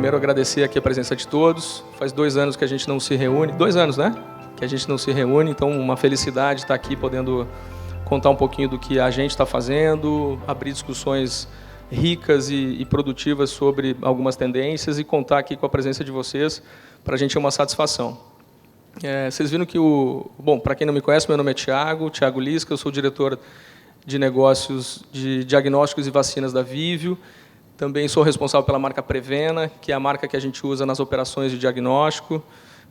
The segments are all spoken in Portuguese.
primeiro agradecer aqui a presença de todos. Faz 2 anos que a gente não se reúne. 2 anos, né? Que a gente não se reúne, então uma felicidade estar aqui podendo contar um pouquinho do que a gente está fazendo, abrir discussões ricas e produtivas sobre algumas tendências e contar aqui com a presença de vocês. Para a gente é uma satisfação. Vocês viram que Bom, para quem não me conhece, meu nome é Thiago Lisca, eu sou diretor de negócios de diagnósticos e vacinas da Vivio. Também sou responsável pela marca Prevena, que é a marca que a gente usa nas operações de diagnóstico.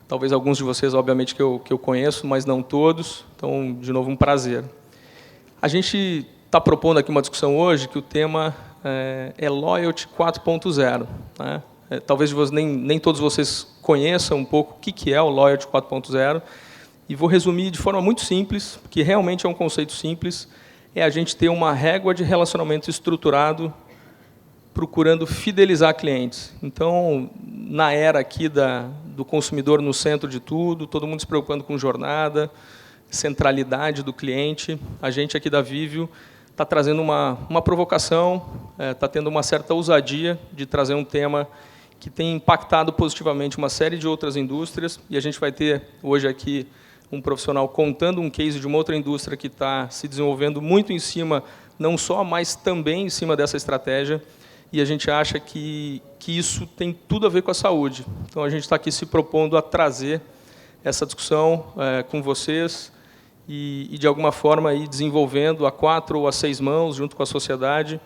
Talvez alguns de vocês, obviamente, que eu conheço, mas não todos. Então, de novo, um prazer. A gente está propondo aqui uma discussão hoje que o tema é Loyalty 4.0. Né? Talvez nem todos vocês conheçam um pouco o que é o Loyalty 4.0. E vou resumir de forma muito simples, porque realmente é um conceito simples, é a gente ter uma régua de relacionamento estruturado procurando fidelizar clientes. Então, na era aqui do consumidor no centro de tudo, todo mundo se preocupando com jornada, centralidade do cliente, a gente aqui da Vivio está trazendo uma provocação, está tendo uma certa ousadia de trazer um tema que tem impactado positivamente uma série de outras indústrias, e a gente vai ter hoje aqui um profissional contando um case de uma outra indústria que está se desenvolvendo muito em cima, não só, mas também em cima dessa estratégia, e a gente acha que isso tem tudo a ver com a saúde. Então, a gente está aqui se propondo a trazer essa discussão com vocês e de alguma forma, ir desenvolvendo a 4 ou a 6 mãos, junto com a sociedade,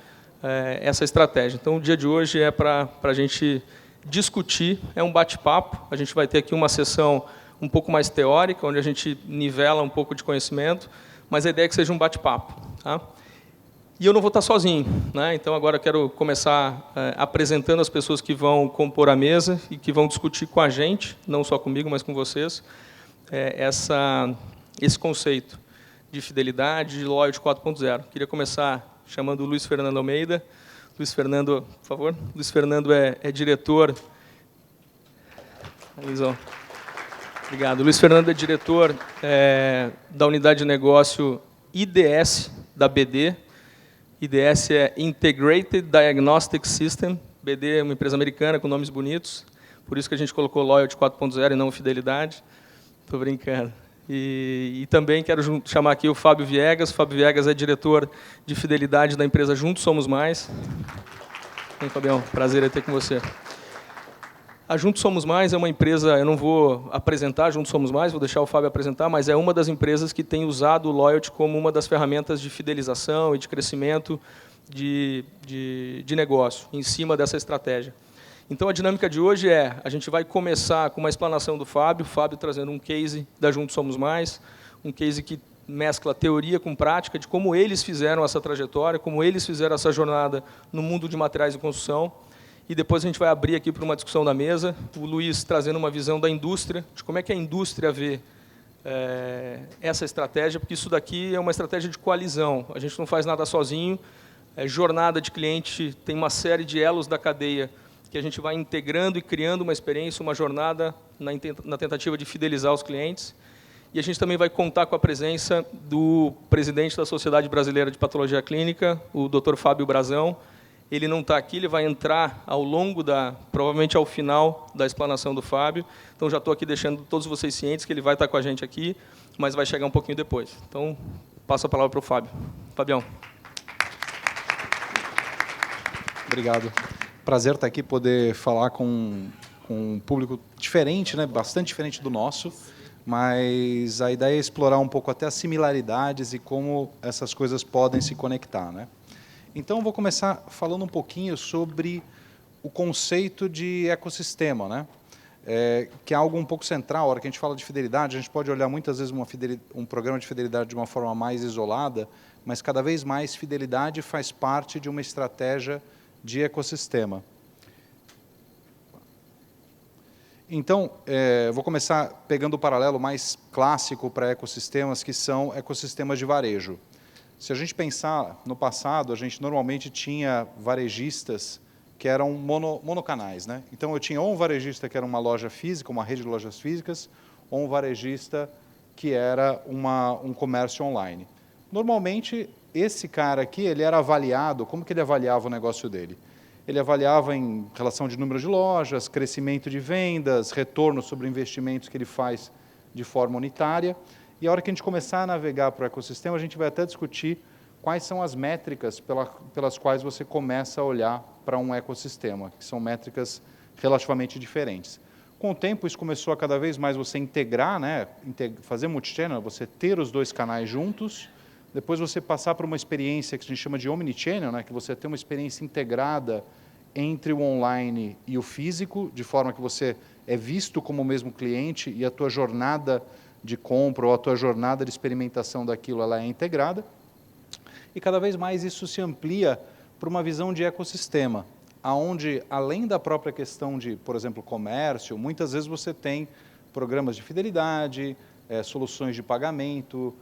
essa estratégia. Então, o dia de hoje é para a gente discutir, é um bate-papo. A gente vai ter aqui uma sessão um pouco mais teórica, onde a gente nivela um pouco de conhecimento, mas a ideia é que seja um bate-papo. Tá? E eu não vou estar sozinho, né? Então, agora eu quero começar apresentando as pessoas que vão compor a mesa e que vão discutir com a gente, não só comigo, mas com vocês, esse conceito de fidelidade, de Loyalty 4.0. Queria começar chamando o Luiz Fernando Almeida. Luiz Fernando, por favor. Luiz Fernando é diretor... Luizão. Obrigado. Luiz Fernando é diretor da unidade de negócio IDS da BD. IDS é Integrated Diagnostic System. BD é uma empresa americana com nomes bonitos. Por isso que a gente colocou Loyalty 4.0 e não Fidelidade. Estou brincando. E também quero chamar aqui o Fábio Viegas. Fábio Viegas é diretor de Fidelidade da empresa Juntos Somos Mais. Bem, Fabião, prazer ter com você. A Juntos Somos Mais é uma empresa, eu não vou apresentar a Juntos Somos Mais, vou deixar o Fábio apresentar, mas é uma das empresas que tem usado o Loyalty como uma das ferramentas de fidelização e de crescimento de negócio, em cima dessa estratégia. Então, a dinâmica de hoje a gente vai começar com uma explanação do Fábio trazendo um case da Juntos Somos Mais, um case que mescla teoria com prática, de como eles fizeram essa trajetória, como eles fizeram essa jornada no mundo de materiais de construção. E depois a gente vai abrir aqui para uma discussão da mesa, o Luiz trazendo uma visão da indústria, de como é que a indústria vê essa estratégia, porque isso daqui é uma estratégia de coalizão, a gente não faz nada sozinho, jornada de cliente tem uma série de elos da cadeia que a gente vai integrando e criando uma experiência, uma jornada na tentativa de fidelizar os clientes, e a gente também vai contar com a presença do presidente da Sociedade Brasileira de Patologia Clínica, o Dr. Fábio Brazão. Ele não está aqui, ele vai entrar ao longo provavelmente ao final da explanação do Fábio. Então, já estou aqui deixando todos vocês cientes que ele vai estar com a gente aqui, mas vai chegar um pouquinho depois. Então, passo a palavra para o Fábio. Fabião. Obrigado. Prazer estar aqui, poder falar com um público diferente, né? Bastante diferente do nosso, mas a ideia é explorar um pouco até as similaridades e como essas coisas podem se conectar, né? Então, vou começar falando um pouquinho sobre o conceito de ecossistema, né? Que é algo um pouco central. A hora que a gente fala de fidelidade, a gente pode olhar muitas vezes um programa de fidelidade de uma forma mais isolada, mas cada vez mais fidelidade faz parte de uma estratégia de ecossistema. Então, vou começar pegando o paralelo mais clássico para ecossistemas, que são ecossistemas de varejo. Se a gente pensar no passado, a gente normalmente tinha varejistas que eram monocanais, né? Então, eu tinha ou um varejista que era uma loja física, uma rede de lojas físicas, ou um varejista que era um comércio online. Normalmente, esse cara aqui, ele era avaliado, como que ele avaliava o negócio dele? Ele avaliava em relação de número de lojas, crescimento de vendas, retorno sobre investimentos que ele faz de forma unitária. E a hora que a gente começar a navegar para o ecossistema, a gente vai até discutir quais são as métricas pelas quais você começa a olhar para um ecossistema, que são métricas relativamente diferentes. Com o tempo, isso começou a cada vez mais você integrar, né, fazer multichannel, você ter os dois canais juntos, depois você passar por uma experiência que a gente chama de omnichannel, né, que você tem uma experiência integrada entre o online e o físico, de forma que você é visto como o mesmo cliente e a tua jornada de compra ou a tua jornada de experimentação daquilo ela é integrada. E cada vez mais isso se amplia para uma visão de ecossistema, onde, além da própria questão de, por exemplo, comércio, muitas vezes você tem programas de fidelidade, soluções de pagamento,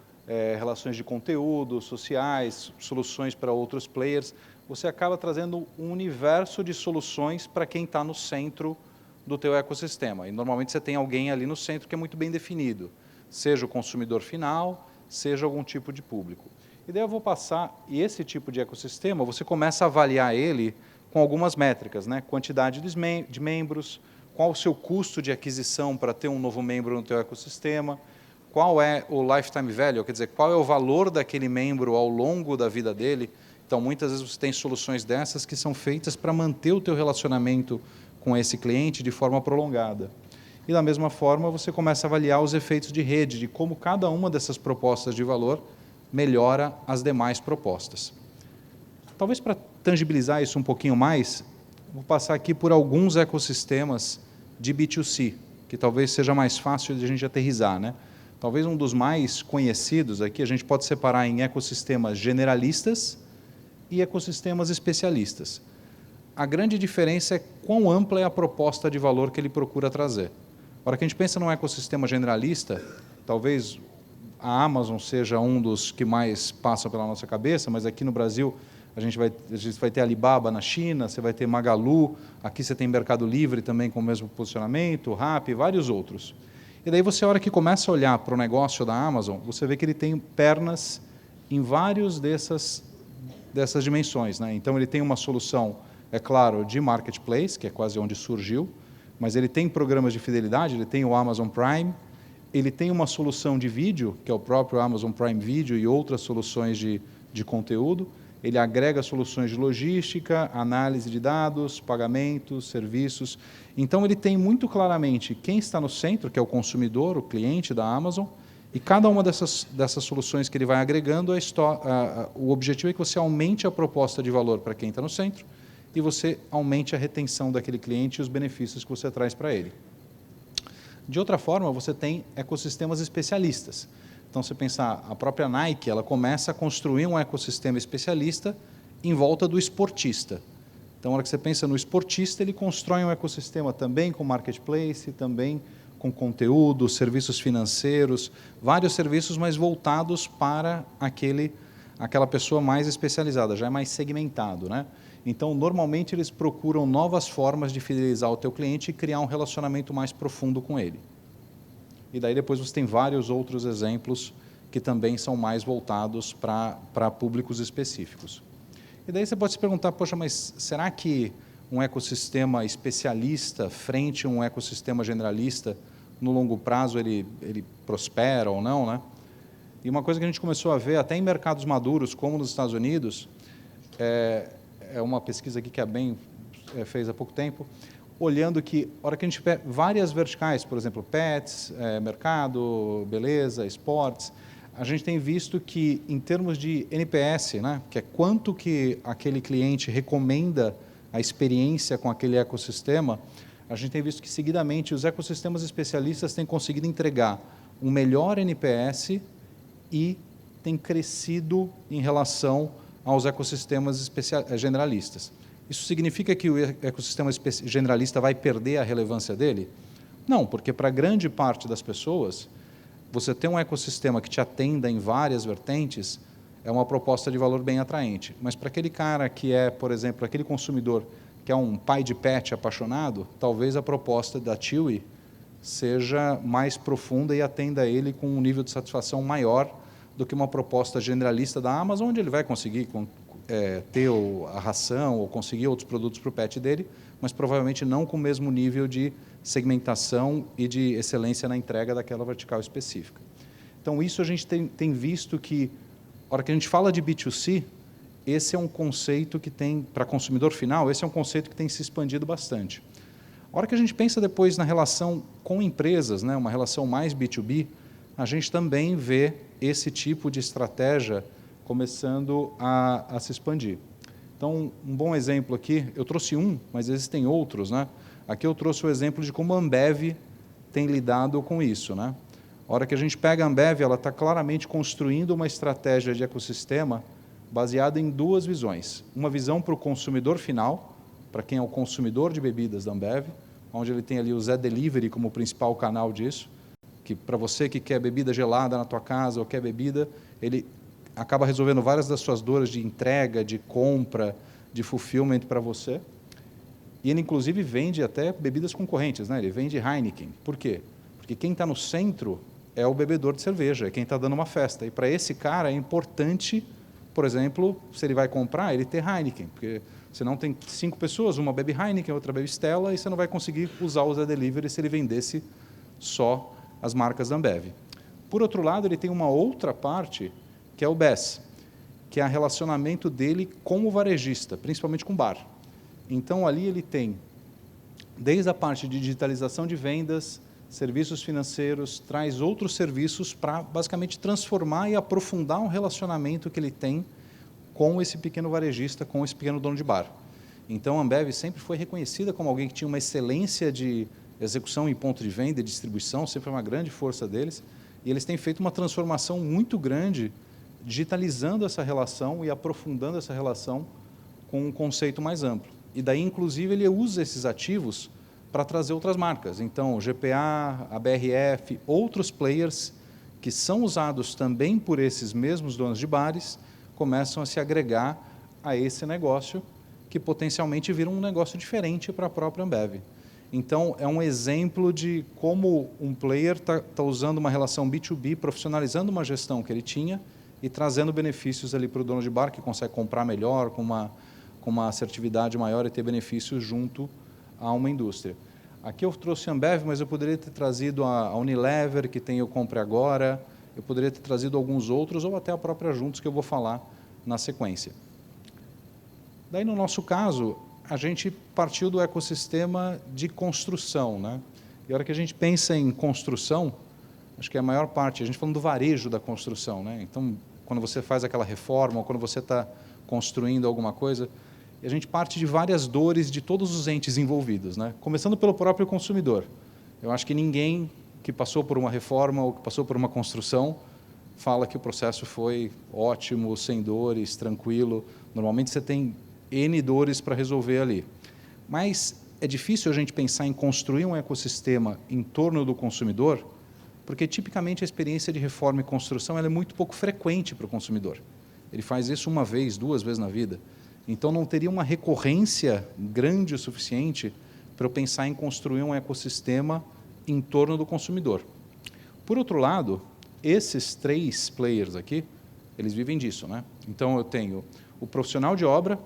relações de conteúdo, sociais, soluções para outros players. Você acaba trazendo um universo de soluções para quem está no centro do teu ecossistema. E normalmente você tem alguém ali no centro que é muito bem definido, seja o consumidor final, seja algum tipo de público. E daí eu vou passar, e esse tipo de ecossistema, você começa a avaliar ele com algumas métricas, né? Quantidade de membros, qual o seu custo de aquisição para ter um novo membro no teu ecossistema, qual é o lifetime value, quer dizer, qual é o valor daquele membro ao longo da vida dele. Então, muitas vezes você tem soluções dessas que são feitas para manter o teu relacionamento com esse cliente de forma prolongada. E, da mesma forma, você começa a avaliar os efeitos de rede, de como cada uma dessas propostas de valor melhora as demais propostas. Talvez para tangibilizar isso um pouquinho mais, vou passar aqui por alguns ecossistemas de B2C, que talvez seja mais fácil de a gente aterrissar, né? Talvez um dos mais conhecidos aqui, a gente pode separar em ecossistemas generalistas e ecossistemas especialistas. A grande diferença é quão ampla é a proposta de valor que ele procura trazer. A hora que a gente pensa num ecossistema generalista, talvez a Amazon seja um dos que mais passam pela nossa cabeça, mas aqui no Brasil a gente vai ter Alibaba na China, você vai ter Magalu, aqui você tem Mercado Livre também com o mesmo posicionamento, Rappi e vários outros. E daí você, a hora que começa a olhar para o negócio da Amazon, você vê que ele tem pernas em vários dessas dimensões, né? Então, ele tem uma solução, é claro, de marketplace, que é quase onde surgiu, mas ele tem programas de fidelidade, ele tem o Amazon Prime, ele tem uma solução de vídeo, que é o próprio Amazon Prime Video e outras soluções de conteúdo, ele agrega soluções de logística, análise de dados, pagamentos, serviços. Então, ele tem muito claramente quem está no centro, que é o consumidor, o cliente da Amazon, e cada uma dessas soluções que ele vai agregando, o objetivo é que você aumente a proposta de valor para quem está no centro e você aumente a retenção daquele cliente e os benefícios que você traz para ele. De outra forma, você tem ecossistemas especialistas. Então, você pensar, a própria Nike, ela começa a construir um ecossistema especialista em volta do esportista. Então, na hora que você pensa no esportista, ele constrói um ecossistema também com marketplace, também com conteúdo, serviços financeiros, vários serviços, mas voltados para aquela pessoa mais especializada, já é mais segmentado, né? Então, normalmente, eles procuram novas formas de fidelizar o teu cliente e criar um relacionamento mais profundo com ele. E daí depois você tem vários outros exemplos que também são mais voltados para públicos específicos. E daí você pode se perguntar, poxa, mas será que um ecossistema especialista frente a um ecossistema generalista, no longo prazo, ele prospera ou não, né? E uma coisa que a gente começou a ver, até em mercados maduros, como nos Estados Unidos, é uma pesquisa aqui que a BEM fez há pouco tempo, olhando que, a hora que a gente vê várias verticais, por exemplo, pets, mercado, beleza, esportes, a gente tem visto que, em termos de NPS, né, que é quanto que aquele cliente recomenda a experiência com aquele ecossistema, a gente tem visto que, seguidamente, os ecossistemas especialistas têm conseguido entregar um melhor NPS e têm crescido em relação aos ecossistemas generalistas. Isso significa que o ecossistema generalista vai perder a relevância dele? Não, porque para grande parte das pessoas, você ter um ecossistema que te atenda em várias vertentes é uma proposta de valor bem atraente. Mas para aquele cara que é, por exemplo, aquele consumidor que é um pai de pet apaixonado, talvez a proposta da Chewy seja mais profunda e atenda ele com um nível de satisfação maior do que uma proposta generalista da Amazon, onde ele vai conseguir ter a ração ou conseguir outros produtos para o pet dele, mas provavelmente não com o mesmo nível de segmentação e de excelência na entrega daquela vertical específica. Então, isso a gente tem visto que, na hora que a gente fala de B2C, esse é um conceito que tem, para consumidor final, esse é um conceito que tem se expandido bastante. A hora que a gente pensa depois na relação com empresas, né, uma relação mais B2B, a gente também vê esse tipo de estratégia começando a se expandir. Então, um bom exemplo aqui, eu trouxe um, mas existem outros, né? Aqui eu trouxe o exemplo de como a Ambev tem lidado com isso, né? A hora que a gente pega a Ambev, ela está claramente construindo uma estratégia de ecossistema baseada em duas visões. Uma visão para o consumidor final, para quem é o consumidor de bebidas da Ambev, onde ele tem ali o Zé Delivery como principal canal disso, que para você que quer bebida gelada na tua casa ou quer bebida, ele acaba resolvendo várias das suas dores de entrega, de compra, de fulfillment para você. E ele, inclusive, vende até bebidas concorrentes, né? Ele vende Heineken. Por quê? Porque quem está no centro é o bebedor de cerveja, é quem está dando uma festa. E para esse cara é importante, por exemplo, se ele vai comprar, ele ter Heineken, porque senão tem 5 pessoas, uma bebe Heineken, outra bebe Stella, e você não vai conseguir usar o Zé Delivery se ele vendesse só as marcas da Ambev. Por outro lado, ele tem uma outra parte, que é o BES, que é o relacionamento dele com o varejista, principalmente com o bar. Então, ali ele tem, desde a parte de digitalização de vendas, serviços financeiros, traz outros serviços para, basicamente, transformar e aprofundar um relacionamento que ele tem com esse pequeno varejista, com esse pequeno dono de bar. Então, a Ambev sempre foi reconhecida como alguém que tinha uma excelência de execução em ponto de venda e distribuição, sempre foi uma grande força deles, e eles têm feito uma transformação muito grande, digitalizando essa relação e aprofundando essa relação com um conceito mais amplo. E daí, inclusive, ele usa esses ativos para trazer outras marcas. Então, o GPA, a BRF, outros players que são usados também por esses mesmos donos de bares, começam a se agregar a esse negócio, que potencialmente vira um negócio diferente para a própria Ambev. Então, é um exemplo de como um player está usando uma relação B2B, profissionalizando uma gestão que ele tinha e trazendo benefícios ali para o dono de bar, que consegue comprar melhor, com uma assertividade maior e ter benefícios junto a uma indústria. Aqui eu trouxe a Ambev, mas eu poderia ter trazido a Unilever, que tem o Compre Agora, eu poderia ter trazido alguns outros, ou até a própria Juntos, que eu vou falar na sequência. Daí, no nosso caso, a gente partiu do ecossistema de construção, né? E a hora que a gente pensa em construção, acho que a maior parte, a gente falando do varejo da construção, né? Então, quando você faz aquela reforma, ou quando você está construindo alguma coisa, a gente parte de várias dores de todos os entes envolvidos, né? Começando pelo próprio consumidor. Eu acho que ninguém que passou por uma reforma ou que passou por uma construção fala que o processo foi ótimo, sem dores, tranquilo. Normalmente você tem N dores para resolver ali. Mas é difícil a gente pensar em construir um ecossistema em torno do consumidor, porque tipicamente a experiência de reforma e construção ela é muito pouco frequente para o consumidor. Ele faz isso uma vez, 2 vezes na vida. Então não teria uma recorrência grande o suficiente para eu pensar em construir um ecossistema em torno do consumidor. Por outro lado, esses 3 players aqui, eles vivem disso, né? Então eu tenho o profissional de obra,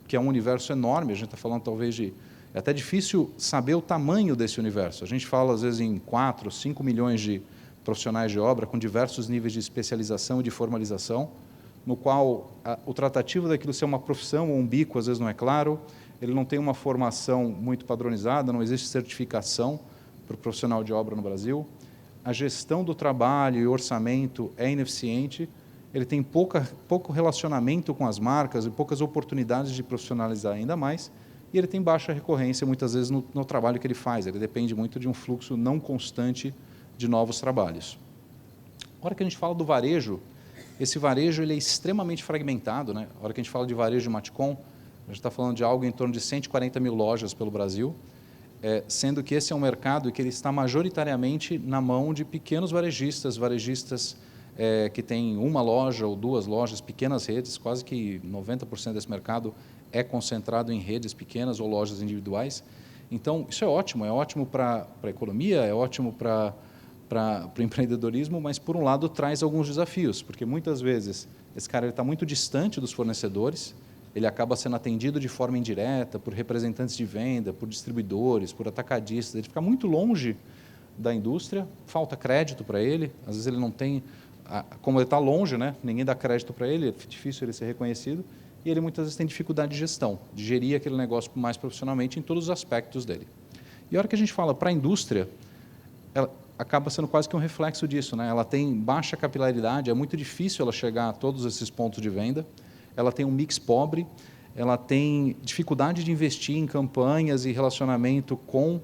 que é um universo enorme, a gente está falando talvez de... É até difícil saber o tamanho desse universo. A gente fala, às vezes, em 4, 5 milhões de profissionais de obra, com diversos níveis de especialização e de formalização, no qual o tratativo daquilo ser uma profissão ou um bico, às vezes, não é claro, ele não tem uma formação muito padronizada, não existe certificação para o profissional de obra no Brasil, a gestão do trabalho e orçamento é ineficiente, ele tem pouco relacionamento com as marcas e poucas oportunidades de profissionalizar ainda mais, e ele tem baixa recorrência, muitas vezes, no trabalho que ele faz. Ele depende muito de um fluxo não constante de novos trabalhos. A hora que a gente fala do varejo, esse varejo ele é extremamente fragmentado, né? A hora que a gente fala de varejo de Matcom, a gente está falando de algo em torno de 140 mil lojas pelo Brasil, sendo que esse é um mercado que ele está majoritariamente na mão de pequenos varejistas, que têm uma loja ou 2 lojas, pequenas redes, quase que 90% desse mercado é concentrado em redes pequenas ou lojas individuais. Então, isso é ótimo para a economia, é ótimo para para o empreendedorismo, mas, por um lado, traz alguns desafios, porque muitas vezes esse cara está muito distante dos fornecedores, ele acaba sendo atendido de forma indireta por representantes de venda, por distribuidores, por atacadistas, ele fica muito longe da indústria, falta crédito para ele, às vezes ele não tem, como ele está longe, né, ninguém dá crédito para ele, é difícil ele ser reconhecido, e ele muitas vezes tem dificuldade de gestão, de gerir aquele negócio mais profissionalmente em todos os aspectos dele. E a hora que a gente fala para a indústria, ela acaba sendo quase que um reflexo disso, né? Ela tem baixa capilaridade, é muito difícil ela chegar a todos esses pontos de venda, ela tem um mix pobre, ela tem dificuldade de investir em campanhas e relacionamento com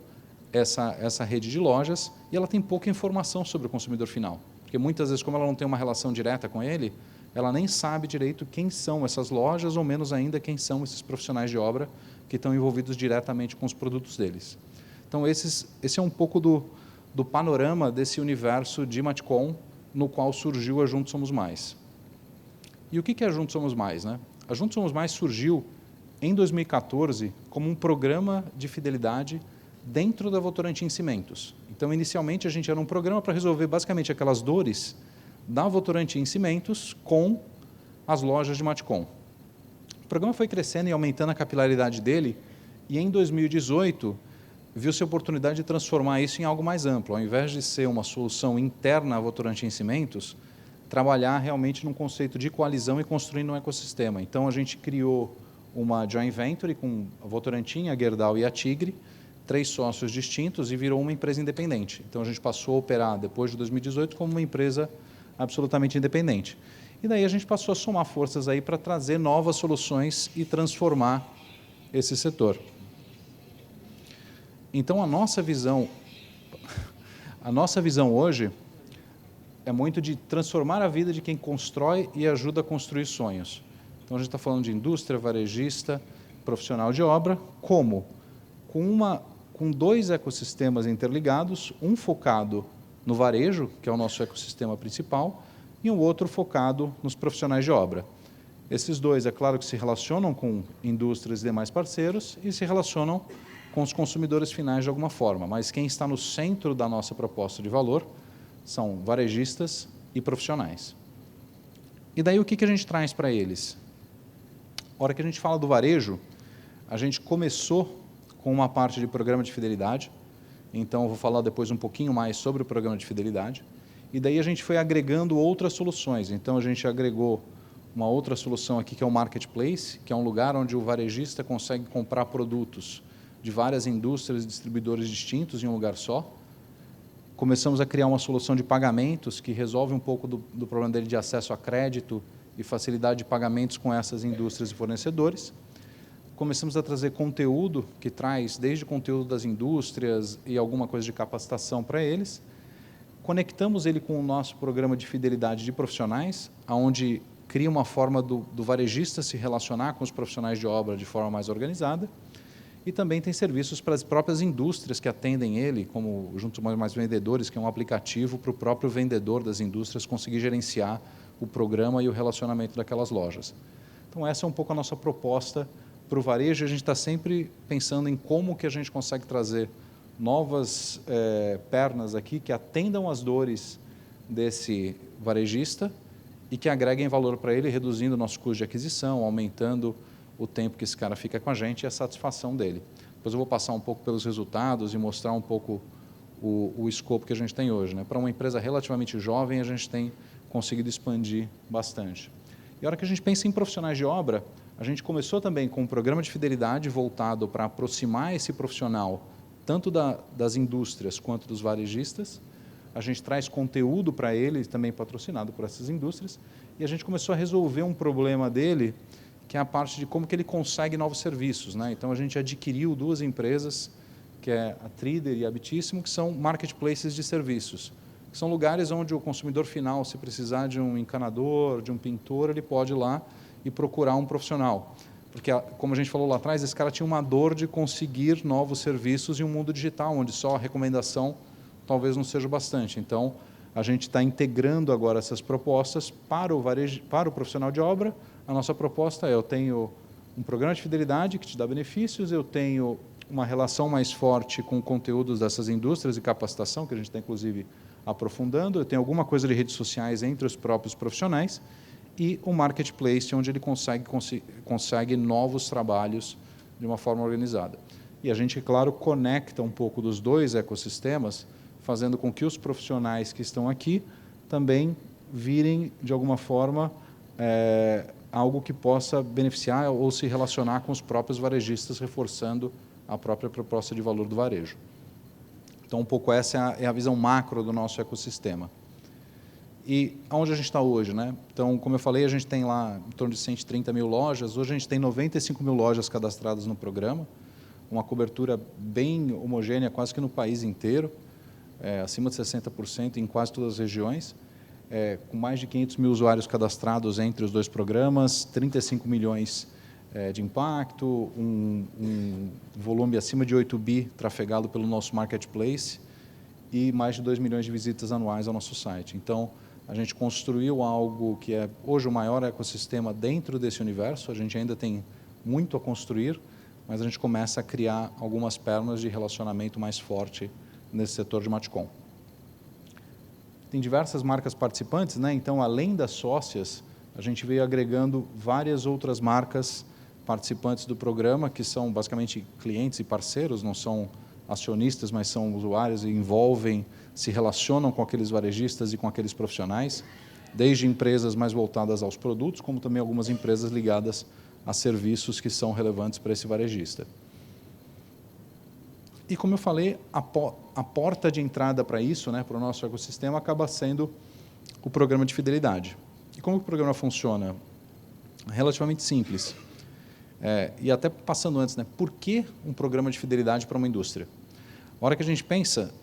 essa rede de lojas, e ela tem pouca informação sobre o consumidor final, porque muitas vezes, como ela não tem uma relação direta com ele, ela nem sabe direito quem são essas lojas, ou menos ainda quem são esses profissionais de obra que estão envolvidos diretamente com os produtos deles. Então, esse é um pouco do panorama desse universo de Matcom, no qual surgiu a Juntos Somos Mais. E o que é a Juntos Somos Mais, né? A Juntos Somos Mais surgiu em 2014 como um programa de fidelidade dentro da Votorantim Cimentos. Então, inicialmente, a gente era um programa para resolver basicamente aquelas dores da Votorantim Cimentos com as lojas de Matcom. O programa foi crescendo e aumentando a capilaridade dele, e em 2018 viu-se a oportunidade de transformar isso em algo mais amplo. Ao invés de ser uma solução interna à Votorantim Cimentos, trabalhar realmente num conceito de coalizão e construindo um ecossistema. Então, a gente criou uma joint venture com a Votorantim, a Gerdau e a Tigre, 3 sócios distintos, e virou uma empresa independente. Então, a gente passou a operar, depois de 2018, como uma empresa absolutamente independente. E daí a gente passou a somar forças aí para trazer novas soluções e transformar esse setor. Então, a nossa visão hoje é muito de transformar a vida de quem constrói e ajuda a construir sonhos. Então, a gente está falando de indústria, varejista, profissional de obra, como? Com 2 ecossistemas interligados, um focado no varejo, que é o nosso ecossistema principal, e um outro focado nos profissionais de obra. Esses 2, é claro que se relacionam com indústrias e demais parceiros e se relacionam com os consumidores finais de alguma forma, mas quem está no centro da nossa proposta de valor são varejistas e profissionais. E daí o que a gente traz para eles? A hora que a gente fala do varejo, a gente começou com uma parte de programa de fidelidade, então eu vou falar depois um pouquinho mais sobre o programa de fidelidade, e daí a gente foi agregando outras soluções. Então a gente agregou uma outra solução aqui, que é o Marketplace, que é um lugar onde o varejista consegue comprar produtos de várias indústrias e distribuidores distintos em um lugar só. Começamos a criar uma solução de pagamentos que resolve um pouco do problema dele de acesso a crédito e facilidade de pagamentos com essas indústrias e fornecedores. Começamos a trazer conteúdo que traz desde conteúdo das indústrias e alguma coisa de capacitação para eles. Conectamos ele com o nosso programa de fidelidade de profissionais, onde cria uma forma do varejista se relacionar com os profissionais de obra de forma mais organizada. E também tem serviços para as próprias indústrias que atendem ele, como Juntos Mais Vendedores, que é um aplicativo para o próprio vendedor das indústrias conseguir gerenciar o programa e o relacionamento daquelas lojas. Então, essa é um pouco a nossa proposta para o varejo. A gente está sempre pensando em como que a gente consegue trazer novas pernas aqui que atendam as dores desse varejista e que agreguem valor para ele, reduzindo o nosso custo de aquisição, aumentando o tempo que esse cara fica com a gente e a satisfação dele. Depois eu vou passar um pouco pelos resultados e mostrar um pouco o escopo que a gente tem hoje, né? Para uma empresa relativamente jovem, a gente tem conseguido expandir bastante. E a hora que a gente pensa em profissionais de obra, a gente começou também com um programa de fidelidade voltado para aproximar esse profissional, tanto das indústrias quanto dos varejistas. A gente traz conteúdo para ele, também patrocinado por essas indústrias, e a gente começou a resolver um problema dele, que é a parte de como que ele consegue novos serviços, né? Então, a gente adquiriu 2 empresas, que é a Trider e a Bitíssimo, que são marketplaces de serviços, que são lugares onde o consumidor final, se precisar de um encanador, de um pintor, ele pode ir lá e procurar um profissional. Porque, como a gente falou lá atrás, esse cara tinha uma dor de conseguir novos serviços em um mundo digital, onde só a recomendação talvez não seja bastante. Então, a gente está integrando agora essas propostas para o profissional de obra. A nossa proposta é: eu tenho um programa de fidelidade que te dá benefícios, eu tenho uma relação mais forte com conteúdos dessas indústrias e capacitação, que a gente está, inclusive, aprofundando. Eu tenho alguma coisa de redes sociais entre os próprios profissionais e o marketplace, onde ele consegue novos trabalhos de uma forma organizada. E a gente, claro, conecta um pouco dos dois ecossistemas, fazendo com que os profissionais que estão aqui também virem, de alguma forma, algo que possa beneficiar ou se relacionar com os próprios varejistas, reforçando a própria proposta de valor do varejo. Então, um pouco essa é a visão macro do nosso ecossistema. E aonde a gente está hoje, né? Então, como eu falei, a gente tem lá em torno de 130 mil lojas. Hoje a gente tem 95 mil lojas cadastradas no programa, uma cobertura bem homogênea, quase que no país inteiro, acima de 60% em quase todas as regiões, com mais de 500 mil usuários cadastrados entre os dois programas, 35 milhões de impacto, um volume acima de 8 bi trafegado pelo nosso marketplace e mais de 2 milhões de visitas anuais ao nosso site. Então, a gente construiu algo que é hoje o maior ecossistema dentro desse universo. A gente ainda tem muito a construir, mas a gente começa a criar algumas pernas de relacionamento mais forte nesse setor de Matcom. Tem diversas marcas participantes, né? Então, além das sócias, a gente veio agregando várias outras marcas participantes do programa, que são basicamente clientes e parceiros, não são acionistas, mas são usuários e envolvem, se relacionam com aqueles varejistas e com aqueles profissionais, desde empresas mais voltadas aos produtos, como também algumas empresas ligadas a serviços que são relevantes para esse varejista. E, como eu falei, a porta de entrada para isso, né, para o nosso ecossistema, acaba sendo o programa de fidelidade. E como o programa funciona? Relativamente simples. E até passando antes, né, por que um programa de fidelidade para uma indústria? A hora que a gente pensa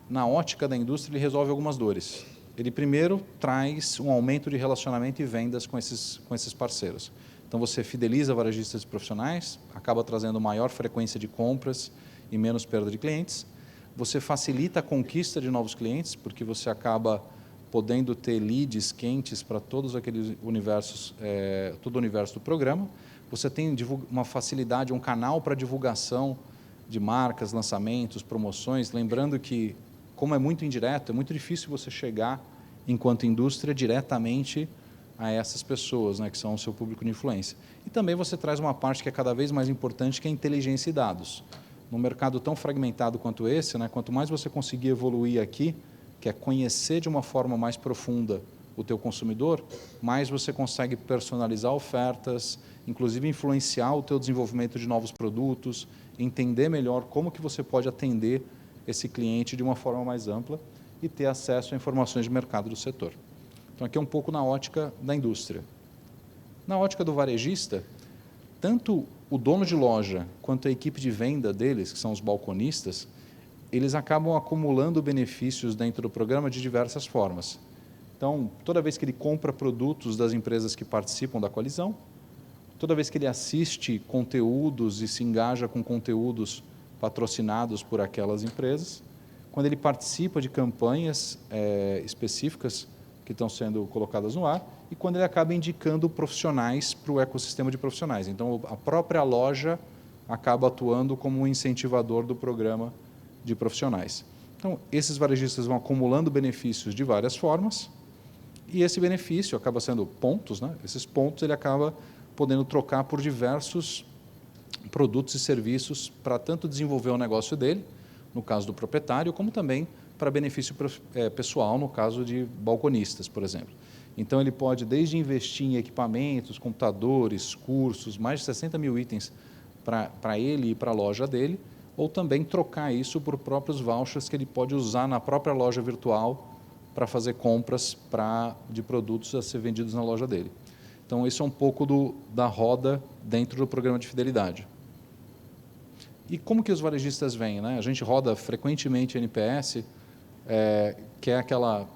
na ótica da indústria, ele resolve algumas dores. Ele, primeiro, traz um aumento de relacionamento e vendas com esses parceiros. Então, você fideliza varejistas e profissionais, acaba trazendo maior frequência de compras e menos perda de clientes. Você facilita a conquista de novos clientes, porque você acaba podendo ter leads quentes para todos aqueles universos, todo o universo do programa. Você tem uma facilidade, um canal para divulgação de marcas, lançamentos, promoções. Lembrando que, como é muito indireto, é muito difícil você chegar, enquanto indústria, diretamente a essas pessoas, né, que são o seu público de influência. E também você traz uma parte que é cada vez mais importante, que é a inteligência e dados. Num mercado tão fragmentado quanto esse, né, quanto mais você conseguir evoluir aqui, que é conhecer de uma forma mais profunda o teu consumidor, mais você consegue personalizar ofertas, inclusive influenciar o teu desenvolvimento de novos produtos, entender melhor como que você pode atender esse cliente de uma forma mais ampla e ter acesso a informações de mercado do setor. Então, aqui é um pouco na ótica da indústria. Na ótica do varejista, tanto o dono de loja quanto a equipe de venda deles, que são os balconistas, eles acabam acumulando benefícios dentro do programa de diversas formas. Então, toda vez que ele compra produtos das empresas que participam da coalizão, toda vez que ele assiste conteúdos e se engaja com conteúdos patrocinados por aquelas empresas, quando ele participa de campanhas específicas que estão sendo colocadas no ar, e quando ele acaba indicando profissionais para o ecossistema de profissionais. Então, a própria loja acaba atuando como um incentivador do programa de profissionais. Então, esses varejistas vão acumulando benefícios de várias formas, e esse benefício acaba sendo pontos, né? Esses pontos ele acaba podendo trocar por diversos produtos e serviços para tanto desenvolver o negócio dele, no caso do proprietário, como também para benefício pessoal, no caso de balconistas, por exemplo. Então, ele pode, desde investir em equipamentos, computadores, cursos, mais de 60 mil itens para ele e para a loja dele, ou também trocar isso por próprios vouchers que ele pode usar na própria loja virtual para fazer compras de produtos a ser vendidos na loja dele. Então, isso é um pouco da roda dentro do programa de fidelidade. E como que os varejistas vêm, né? A gente roda frequentemente NPS, que é aquela,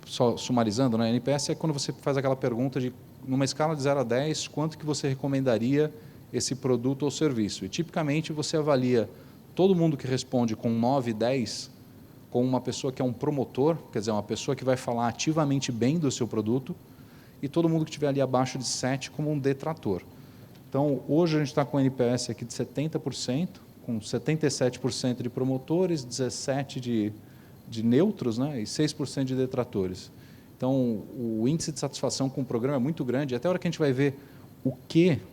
só sumarizando, né? NPS é quando você faz aquela pergunta de, numa escala de 0 a 10, quanto que você recomendaria esse produto ou serviço? E, tipicamente, você avalia todo mundo que responde com 9, 10, com uma pessoa que é um promotor, quer dizer, uma pessoa que vai falar ativamente bem do seu produto, e todo mundo que estiver ali abaixo de 7 como um detrator. Então, hoje a gente está com o NPS aqui de 70%, com 77% de promotores, 17% de neutros, né, e 6% de detratores. Então, o índice de satisfação com o programa é muito grande. Até a hora que a gente vai ver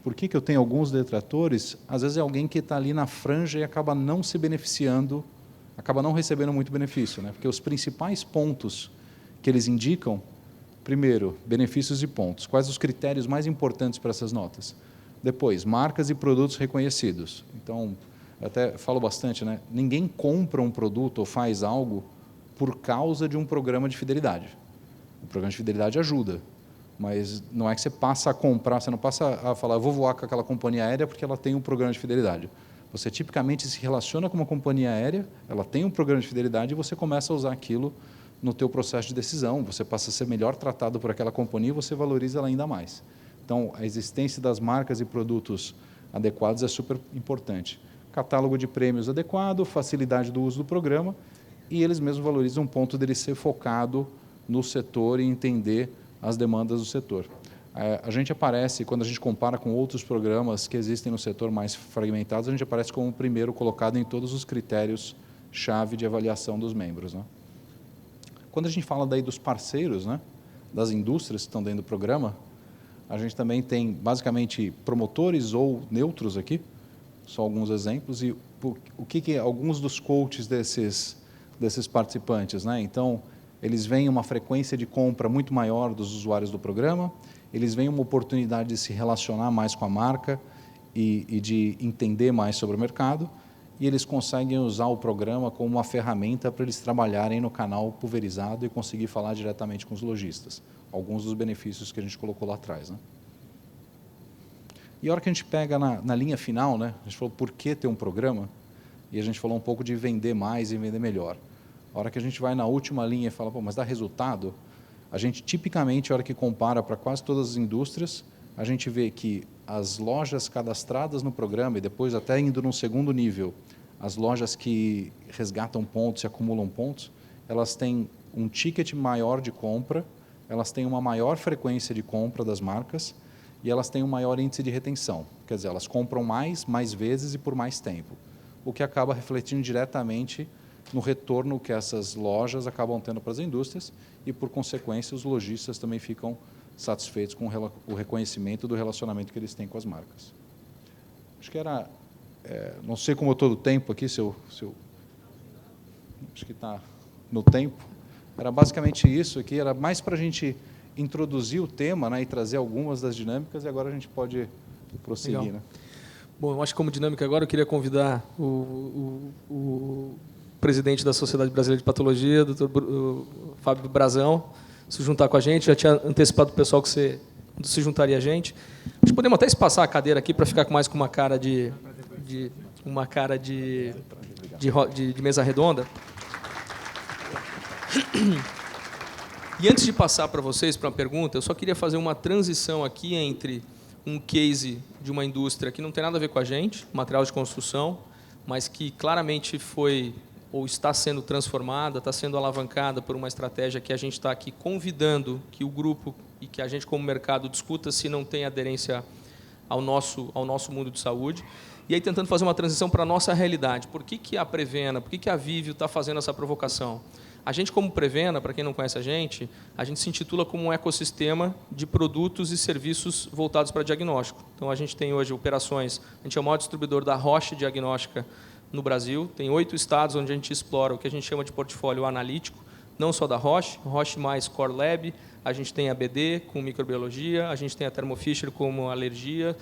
por que eu tenho alguns detratores, às vezes é alguém que está ali na franja e acaba não se beneficiando, acaba não recebendo muito benefício, né? Porque os principais pontos que eles indicam, primeiro, benefícios e pontos. Quais os critérios mais importantes para essas notas? Depois, marcas e produtos reconhecidos. Então, eu até falo bastante, né? Ninguém compra um produto ou faz algo por causa de um programa de fidelidade. O programa de fidelidade ajuda, mas não é que você passa a comprar, você não passa a falar, eu vou voar com aquela companhia aérea porque ela tem um programa de fidelidade. Você tipicamente se relaciona com uma companhia aérea, ela tem um programa de fidelidade e você começa a usar aquilo no teu processo de decisão, você passa a ser melhor tratado por aquela companhia e você valoriza ela ainda mais. Então, a existência das marcas e produtos adequados é super importante. Catálogo de prêmios adequado, facilidade do uso do programa, e eles mesmos valorizam o ponto dele ser focado no setor e entender as demandas do setor. A gente aparece, quando a gente compara com outros programas que existem no setor mais fragmentados, a gente aparece como o primeiro colocado em todos os critérios-chave de avaliação dos membros, né? Quando a gente fala daí dos parceiros, né, das indústrias que estão dentro do programa, a gente também tem, basicamente, promotores ou neutros aqui, só alguns exemplos, e o que alguns dos coaches desses participantes, né? Então, eles veem uma frequência de compra muito maior dos usuários do programa, eles veem uma oportunidade de se relacionar mais com a marca e de entender mais sobre o mercado, e eles conseguem usar o programa como uma ferramenta para eles trabalharem no canal pulverizado e conseguir falar diretamente com os lojistas. Alguns dos benefícios que a gente colocou lá atrás, né? E a hora que a gente pega na linha final, né, a gente falou por que ter um programa, e a gente falou um pouco de vender mais e vender melhor. A hora que a gente vai na última linha e fala, pô, mas dá resultado, a gente tipicamente, a hora que compara para quase todas as indústrias, a gente vê que as lojas cadastradas no programa, e depois até indo num segundo nível, as lojas que resgatam pontos e acumulam pontos, elas têm um ticket maior de compra, elas têm uma maior frequência de compra das marcas e elas têm um maior índice de retenção. Quer dizer, elas compram mais vezes e por mais tempo, o que acaba refletindo diretamente no retorno que essas lojas acabam tendo para as indústrias e, por consequência, os lojistas também ficam satisfeitos com o reconhecimento do relacionamento que eles têm com as marcas. Acho que era... não sei como eu estou do tempo aqui, acho que está no tempo. Era basicamente isso aqui, era mais para a gente introduzir o tema, né, e trazer algumas das dinâmicas, e agora a gente pode prosseguir. Né? Bom, eu acho que como dinâmica agora eu queria convidar o presidente da Sociedade Brasileira de Patologia, Dr. Fábio Brazão, se juntar com a gente. Já tinha antecipado o pessoal que você se juntaria a gente. Nós podemos até espaçar a cadeira aqui para ficar mais com uma cara de mesa redonda. E antes de passar para vocês para uma pergunta, eu só queria fazer uma transição aqui entre um case de uma indústria que não tem nada a ver com a gente, material de construção, mas que claramente foi ou está sendo transformada, está sendo alavancada por uma estratégia que a gente está aqui convidando que o grupo e que a gente como mercado discuta se não tem aderência ao nosso mundo de saúde. E aí tentando fazer uma transição para a nossa realidade. Por que a Prevena, por que a Vivio está fazendo essa provocação? A gente, como Prevena, para quem não conhece a gente se intitula como um ecossistema de produtos e serviços voltados para diagnóstico. Então, a gente tem hoje operações, a gente é o maior distribuidor da Roche Diagnóstica no Brasil, tem 8 estados onde a gente explora o que a gente chama de portfólio analítico, não só da Roche mais Core Lab, a gente tem a BD com microbiologia, a gente tem a Thermo Fisher como alergia.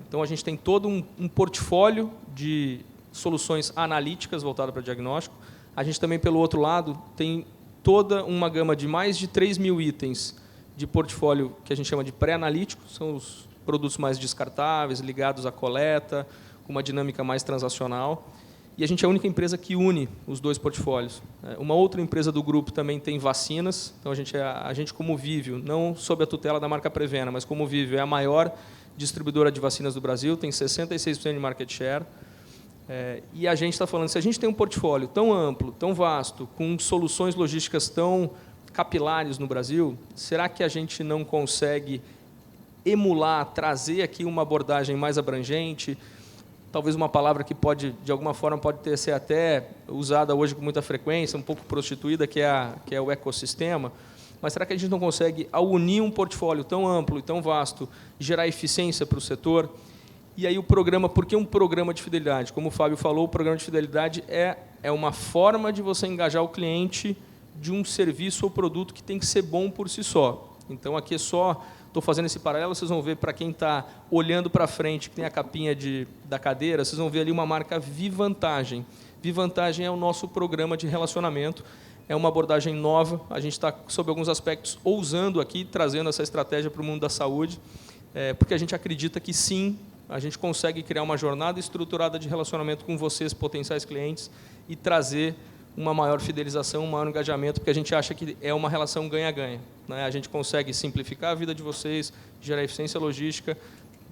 Então, a gente tem todo um portfólio de soluções analíticas voltadas para diagnóstico. A gente também, pelo outro lado, tem toda uma gama de mais de 3.000 itens de portfólio que a gente chama de pré-analítico, são os produtos mais descartáveis, ligados à coleta, com uma dinâmica mais transacional. E a gente é a única empresa que une os dois portfólios. Uma outra empresa do grupo também tem vacinas. Então, a gente como Vivio, não sob a tutela da marca Prevena, mas como Vivio é a maior distribuidora de vacinas do Brasil, tem 66% de market share. E a gente está falando, se a gente tem um portfólio tão amplo, tão vasto, com soluções logísticas tão capilares no Brasil, será que a gente não consegue emular, trazer aqui uma abordagem mais abrangente, talvez uma palavra que pode, de alguma forma, pode ser até usada hoje com muita frequência, um pouco prostituída, que é o ecossistema. Mas será que a gente não consegue, ao unir um portfólio tão amplo e tão vasto, gerar eficiência para o setor? E aí o programa, por que um programa de fidelidade? Como o Fábio falou, o programa de fidelidade é uma forma de você engajar o cliente de um serviço ou produto que tem que ser bom por si só. Então, aqui estou fazendo esse paralelo, vocês vão ver, para quem está olhando para frente, que tem a capinha da cadeira, vocês vão ver ali uma marca Vivantagem. Vivantagem é o nosso programa de relacionamento, é uma abordagem nova, a gente está, sob alguns aspectos, ousando aqui, trazendo essa estratégia para o mundo da saúde, porque a gente acredita que, sim, a gente consegue criar uma jornada estruturada de relacionamento com vocês, potenciais clientes, e trazer uma maior fidelização, um maior engajamento, porque a gente acha que é uma relação ganha-ganha, né? A gente consegue simplificar a vida de vocês, gerar eficiência logística,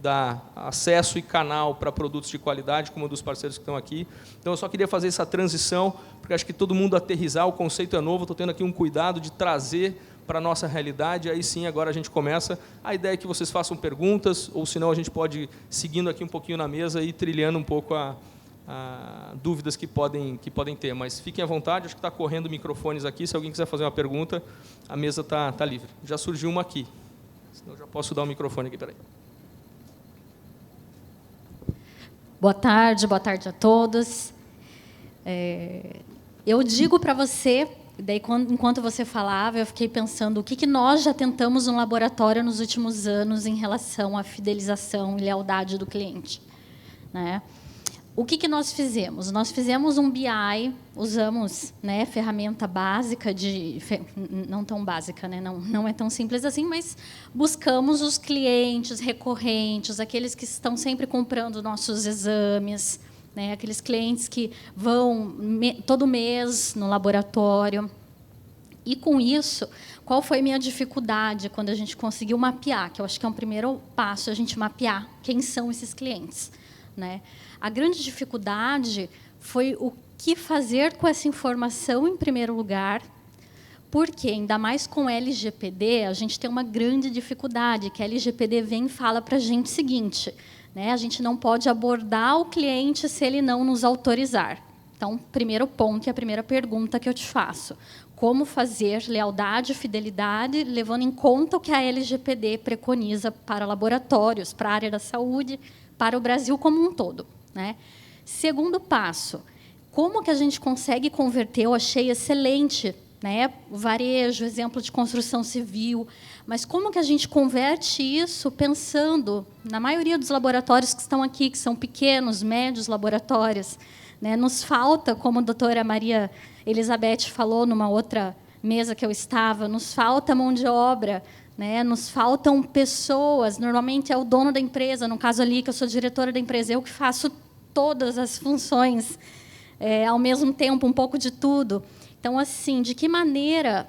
dar acesso e canal para produtos de qualidade, como um dos parceiros que estão aqui. Então, eu só queria fazer essa transição, porque acho que todo mundo aterrizar, o conceito é novo, estou tendo aqui um cuidado de trazer para a nossa realidade, aí sim, agora a gente começa. A ideia é que vocês façam perguntas, ou senão a gente pode, seguindo aqui um pouquinho na mesa, e trilhando um pouco dúvidas que podem ter. Mas fiquem à vontade, acho que está correndo microfones aqui, se alguém quiser fazer uma pergunta, a mesa está livre. Já surgiu uma aqui, senão eu já posso dar o microfone aqui, peraí. Boa tarde a todos. Eu digo para você, daí enquanto você falava, eu fiquei pensando o que nós já tentamos no laboratório nos últimos anos em relação à fidelização e lealdade do cliente, né? O que nós fizemos? Nós fizemos um BI, usamos, né, ferramenta básica, não tão básica, né, não é tão simples assim, mas buscamos os clientes recorrentes, aqueles que estão sempre comprando nossos exames, né, aqueles clientes que vão todo mês no laboratório. E, com isso, qual foi a minha dificuldade quando a gente conseguiu mapear, que eu acho que é um primeiro passo, a gente mapear quem são esses clientes, né? A grande dificuldade foi o que fazer com essa informação, em primeiro lugar, porque, ainda mais com LGPD, a gente tem uma grande dificuldade, que a LGPD vem e fala para a gente o seguinte, né, a gente não pode abordar o cliente se ele não nos autorizar. Então, primeiro ponto e a primeira pergunta que eu te faço. Como fazer lealdade e fidelidade, levando em conta o que a LGPD preconiza para laboratórios, para a área da saúde, para o Brasil como um todo, né? Segundo passo, como que a gente consegue converter? Eu achei excelente, né, o varejo, exemplo de construção civil, mas como que a gente converte isso pensando na maioria dos laboratórios que estão aqui, que são pequenos, médios laboratórios, né? Nos falta, como a doutora Maria Elizabeth falou numa outra mesa que eu estava, nos falta mão de obra, né? Nos faltam pessoas, normalmente é o dono da empresa, no caso ali, que eu sou diretora da empresa, eu que faço todas as funções, ao mesmo tempo, um pouco de tudo. Então, assim, de que maneira,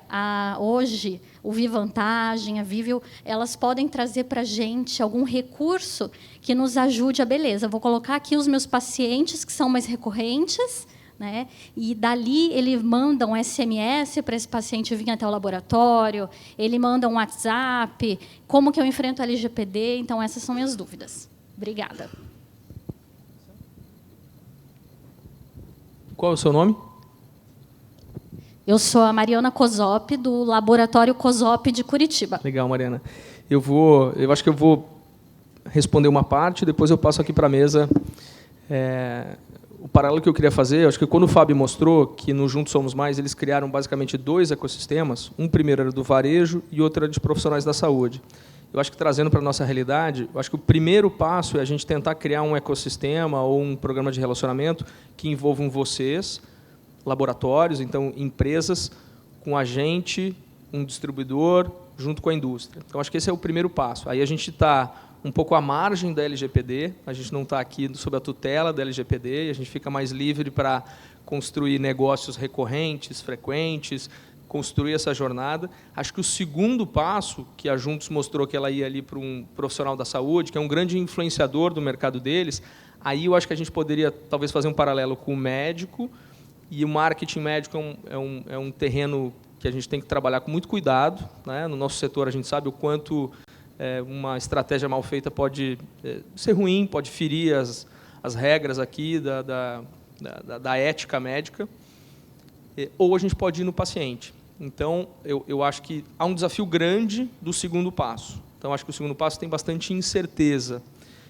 hoje, o Vivantagem, a Vivio, elas podem trazer para a gente algum recurso que nos ajude a, beleza, vou colocar aqui os meus pacientes que são mais recorrentes, né? E dali ele manda um SMS para esse paciente vir até o laboratório, ele manda um WhatsApp, como que eu enfrento a LGPD? Então, essas são minhas dúvidas. Obrigada. Qual é o seu nome? Eu sou a Mariana Cosop, do Laboratório Cosop de Curitiba. Legal, Mariana. Eu acho que eu vou responder uma parte, depois eu passo aqui para a mesa. O paralelo que eu queria fazer, acho que quando o Fábio mostrou que no Juntos Somos Mais eles criaram basicamente 2 ecossistemas, um primeiro era do varejo e outro era de profissionais da saúde. Eu acho que, trazendo para a nossa realidade, eu acho que o primeiro passo é a gente tentar criar um ecossistema ou um programa de relacionamento que envolvam vocês, laboratórios, então empresas, com a gente, um distribuidor, junto com a indústria. Então, acho que esse é o primeiro passo. Aí a gente está um pouco à margem da LGPD, a gente não está aqui sob a tutela da LGPD, e a gente fica mais livre para construir negócios recorrentes, frequentes, construir essa jornada. Acho que o segundo passo, que a Juntos mostrou que ela ia ali para um profissional da saúde, que é um grande influenciador do mercado deles, aí eu acho que a gente poderia talvez fazer um paralelo com o médico, e o marketing médico é um terreno que a gente tem que trabalhar com muito cuidado, né? No nosso setor, a gente sabe o quanto uma estratégia mal feita pode ser ruim, pode ferir as regras aqui da ética médica, ou a gente pode ir no paciente. Então, eu acho que há um desafio grande do segundo passo. Então, acho que o segundo passo tem bastante incerteza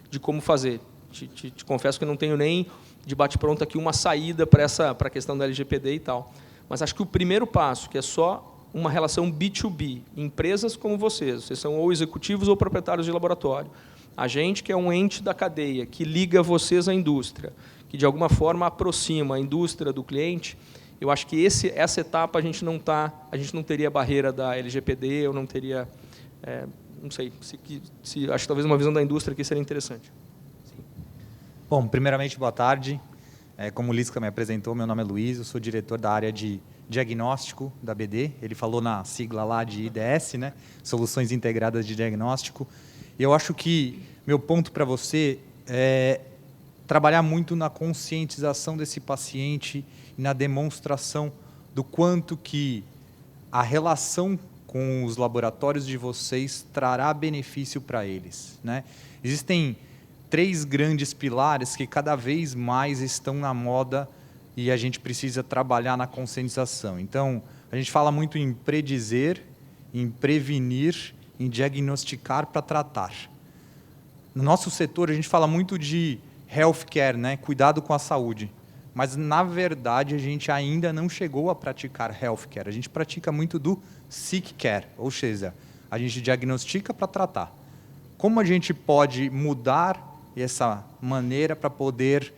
de como fazer. Te confesso que eu não tenho nem de bate-pronto aqui uma saída para a questão da LGPD e tal. Mas acho que o primeiro passo, que é só uma relação B2B, empresas como vocês são ou executivos ou proprietários de laboratório, a gente que é um ente da cadeia, que liga vocês à indústria, que de alguma forma aproxima a indústria do cliente, eu acho que essa etapa a gente não teria barreira da LGPD, eu não teria, não sei, acho que talvez uma visão da indústria aqui seria interessante. Bom, primeiramente, boa tarde. Como o Lisca me apresentou, meu nome é Luiz, eu sou diretor da área de diagnóstico da BD. Ele falou na sigla lá de IDS, né? Soluções Integradas de Diagnóstico. E eu acho que meu ponto para você é trabalhar muito na conscientização desse paciente e na demonstração do quanto que a relação com os laboratórios de vocês trará benefício para eles, né? Existem 3 grandes pilares que cada vez mais estão na moda e a gente precisa trabalhar na conscientização. Então, a gente fala muito em predizer, em prevenir, em diagnosticar para tratar. No nosso setor, a gente fala muito de healthcare, né? Cuidado com a saúde. Mas, na verdade, a gente ainda não chegou a praticar healthcare. A gente pratica muito do sick care, ou seja, a gente diagnostica para tratar. Como a gente pode mudar essa maneira para poder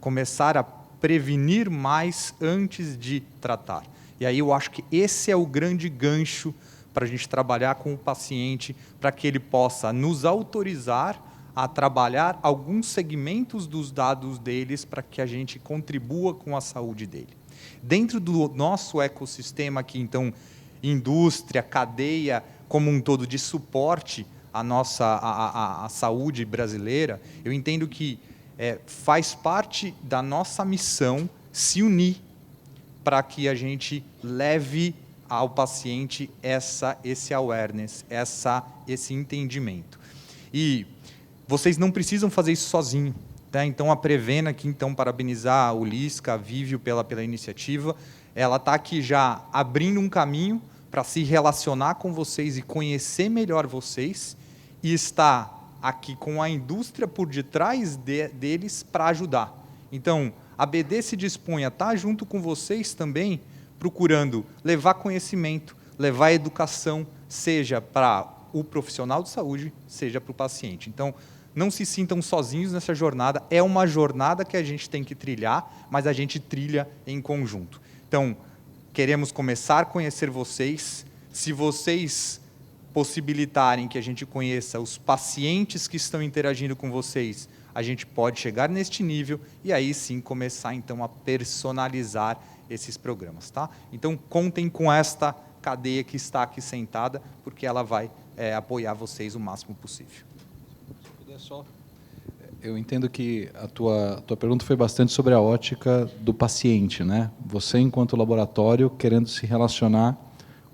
começar a prevenir mais antes de tratar? E aí eu acho que esse é o grande gancho para a gente trabalhar com o paciente, para que ele possa nos autorizar a trabalhar alguns segmentos dos dados deles para que a gente contribua com a saúde dele. Dentro do nosso ecossistema aqui, então, indústria, cadeia como um todo de suporte à nossa a saúde brasileira, eu entendo que faz parte da nossa missão se unir para que a gente leve ao paciente esse awareness, esse entendimento. E vocês não precisam fazer isso sozinho, tá? Então, a Prevena aqui, então, parabenizar o Lisca, a Vívio pela iniciativa. Ela está aqui já abrindo um caminho para se relacionar com vocês e conhecer melhor vocês, e está aqui com a indústria por detrás deles para ajudar. Então, a BD se dispõe a estar junto com vocês também, procurando levar conhecimento, levar educação, seja para o profissional de saúde, seja para o paciente. Então, não se sintam sozinhos nessa jornada. É uma jornada que a gente tem que trilhar, mas a gente trilha em conjunto. Então, queremos começar a conhecer vocês. Se vocês possibilitarem que a gente conheça os pacientes que estão interagindo com vocês, a gente pode chegar neste nível e aí sim começar então a personalizar esses programas, tá? Então, contem com esta cadeia que está aqui sentada, porque ela vai apoiar vocês o máximo possível. Eu entendo que a tua pergunta foi bastante sobre a ótica do paciente, né? Você, enquanto laboratório, querendo se relacionar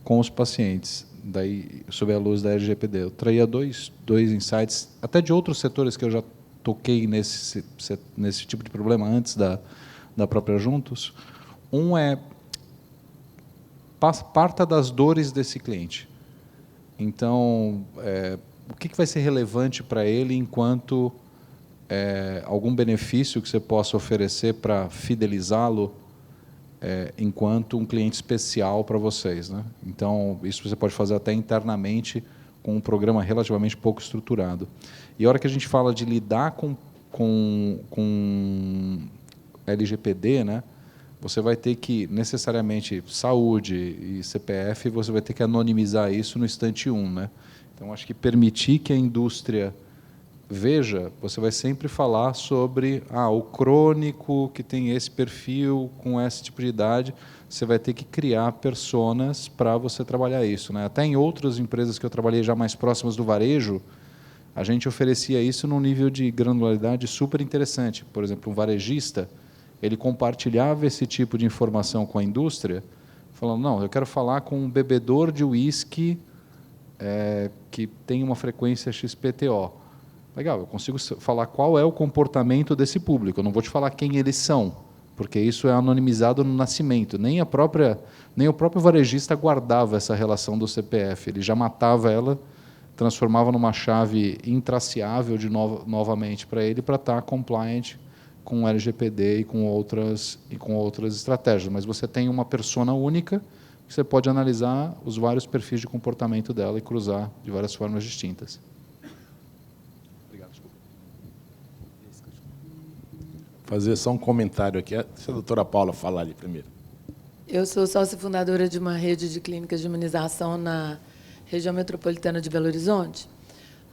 com os pacientes, daí sob a luz da LGPD. Eu traía dois insights, até de outros setores que eu já toquei nesse tipo de problema antes da própria Juntos. Um é parta das dores desse cliente. Então, o que vai ser relevante para ele enquanto algum benefício que você possa oferecer para fidelizá-lo enquanto um cliente especial para vocês, né? Então, isso você pode fazer até internamente com um programa relativamente pouco estruturado. E a hora que a gente fala de lidar com LGPD, né, você vai ter que, necessariamente, saúde e CPF, você vai ter que anonimizar isso no instante 1. Né? Então, acho que permitir que a indústria veja, você vai sempre falar sobre o crônico que tem esse perfil, com esse tipo de idade, você vai ter que criar personas para você trabalhar isso. Né? Até em outras empresas que eu trabalhei já mais próximas do varejo, a gente oferecia isso num nível de granularidade super interessante. Por exemplo, um varejista, ele compartilhava esse tipo de informação com a indústria, falando, não, eu quero falar com um bebedor de uísque que tem uma frequência XPTO. Legal, eu consigo falar qual é o comportamento desse público. Eu não vou te falar quem eles são, porque isso é anonimizado no nascimento. Nem o próprio varejista guardava essa relação do CPF. Ele já matava ela, transformava numa chave intraciável novamente para ele, para estar compliant com o LGPD e com outras estratégias. Mas você tem uma persona única que você pode analisar os vários perfis de comportamento dela e cruzar de várias formas distintas. Fazer só um comentário aqui. Deixa a doutora Paula falar ali primeiro. Eu sou sócia fundadora de uma rede de clínicas de imunização na região metropolitana de Belo Horizonte.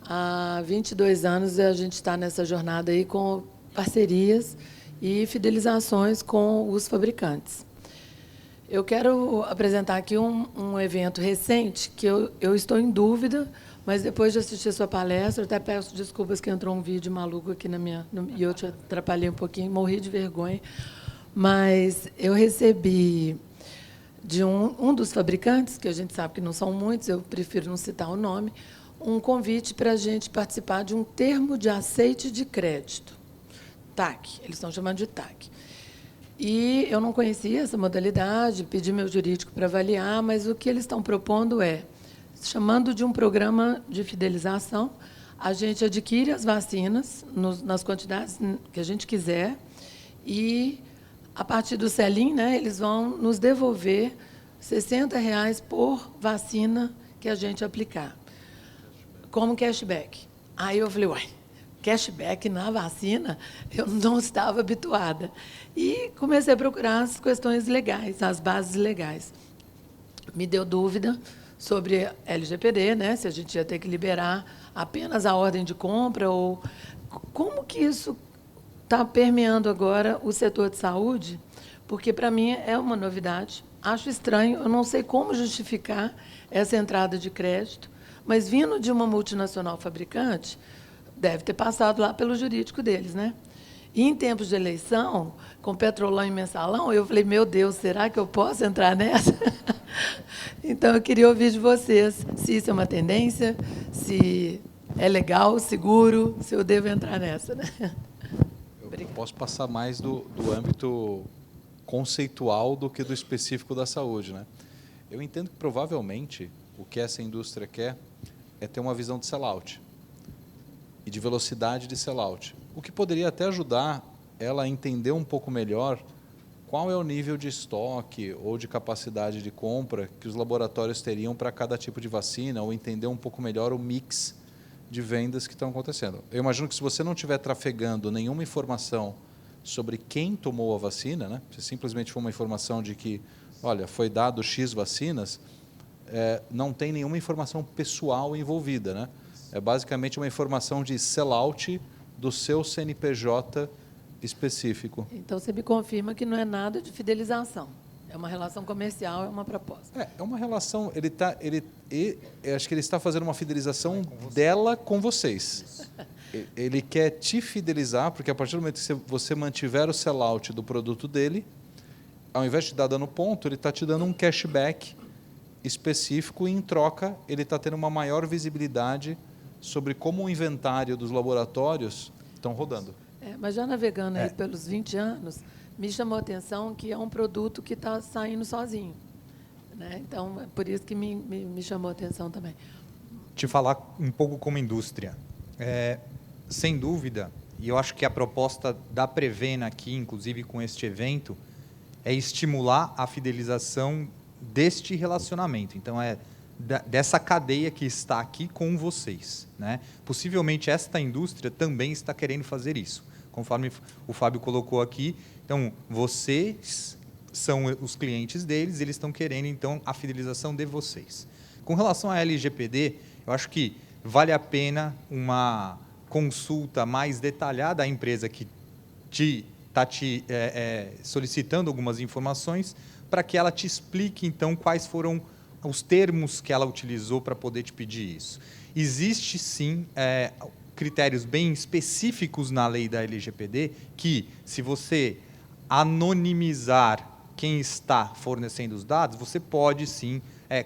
Há 22 anos a gente está nessa jornada aí com parcerias e fidelizações com os fabricantes. Eu quero apresentar aqui um evento recente que eu estou em dúvida, mas depois de assistir a sua palestra, eu até peço desculpas que entrou um vídeo maluco aqui e eu te atrapalhei um pouquinho, morri de vergonha. Mas eu recebi de um dos fabricantes, que a gente sabe que não são muitos, eu prefiro não citar o nome, um convite para a gente participar de um termo de aceite de crédito. TAC, eles estão chamando de TAC. E eu não conhecia essa modalidade, pedi meu jurídico para avaliar, mas o que eles estão propondo é, chamando de um programa de fidelização, a gente adquire as vacinas nas quantidades que a gente quiser e, a partir do selim, né, eles vão nos devolver R$ 60 por vacina que a gente aplicar, como cashback. Aí eu falei, uai, cashback na vacina? Eu não estava habituada. E comecei a procurar as questões legais, as bases legais. Me deu dúvida sobre LGPD, né, se a gente ia ter que liberar apenas a ordem de compra, ou como que isso está permeando agora o setor de saúde, porque, para mim, é uma novidade. Acho estranho, eu não sei como justificar essa entrada de crédito, mas, vindo de uma multinacional fabricante, deve ter passado lá pelo jurídico deles, né? E, em tempos de eleição, com Petrolão e Mensalão, eu falei, meu Deus, será que eu posso entrar nessa? Então, eu queria ouvir de vocês se isso é uma tendência, se é legal, seguro, se eu devo entrar nessa, né? Eu posso passar mais do âmbito conceitual do que do específico da saúde, né? Eu entendo que, provavelmente, o que essa indústria quer é ter uma visão de sell-out e de velocidade de sell-out, o que poderia até ajudar ela a entender um pouco melhor qual é o nível de estoque ou de capacidade de compra que os laboratórios teriam para cada tipo de vacina, ou entender um pouco melhor o mix de vendas que estão acontecendo. Eu imagino que, se você não estiver trafegando nenhuma informação sobre quem tomou a vacina, né, se simplesmente for uma informação de que, olha, foi dado X vacinas, não tem nenhuma informação pessoal envolvida, né? É basicamente uma informação de sell-out do seu CNPJ específico. Então, você me confirma que não é nada de fidelização. É uma relação comercial, é uma proposta. É uma relação. Acho que ele está fazendo uma fidelização dela com vocês. Ele quer te fidelizar, porque, a partir do momento que você mantiver o sell-out do produto dele, ao invés de te dar dando ponto, ele está te dando um cashback específico, e, em troca, ele está tendo uma maior visibilidade sobre como o inventário dos laboratórios estão rodando. Mas, já navegando aí pelos 20 anos, me chamou a atenção que é um produto que está saindo sozinho, né? Então, é por isso que me chamou a atenção também. Te falar um pouco como indústria. Sem dúvida, e eu acho que a proposta da Prevena aqui, inclusive com este evento, é estimular a fidelização deste relacionamento. Então, dessa cadeia que está aqui com vocês, né? Possivelmente esta indústria também está querendo fazer isso, conforme o Fábio colocou aqui. Então, vocês são os clientes deles, eles estão querendo, então, a fidelização de vocês. Com relação à LGPD, eu acho que vale a pena uma consulta mais detalhada à empresa que está te solicitando algumas informações, para que ela te explique, então, quais foram os termos que ela utilizou para poder te pedir isso. Existe, sim, critérios bem específicos na lei da LGPD que, se você anonimizar quem está fornecendo os dados, você pode, sim,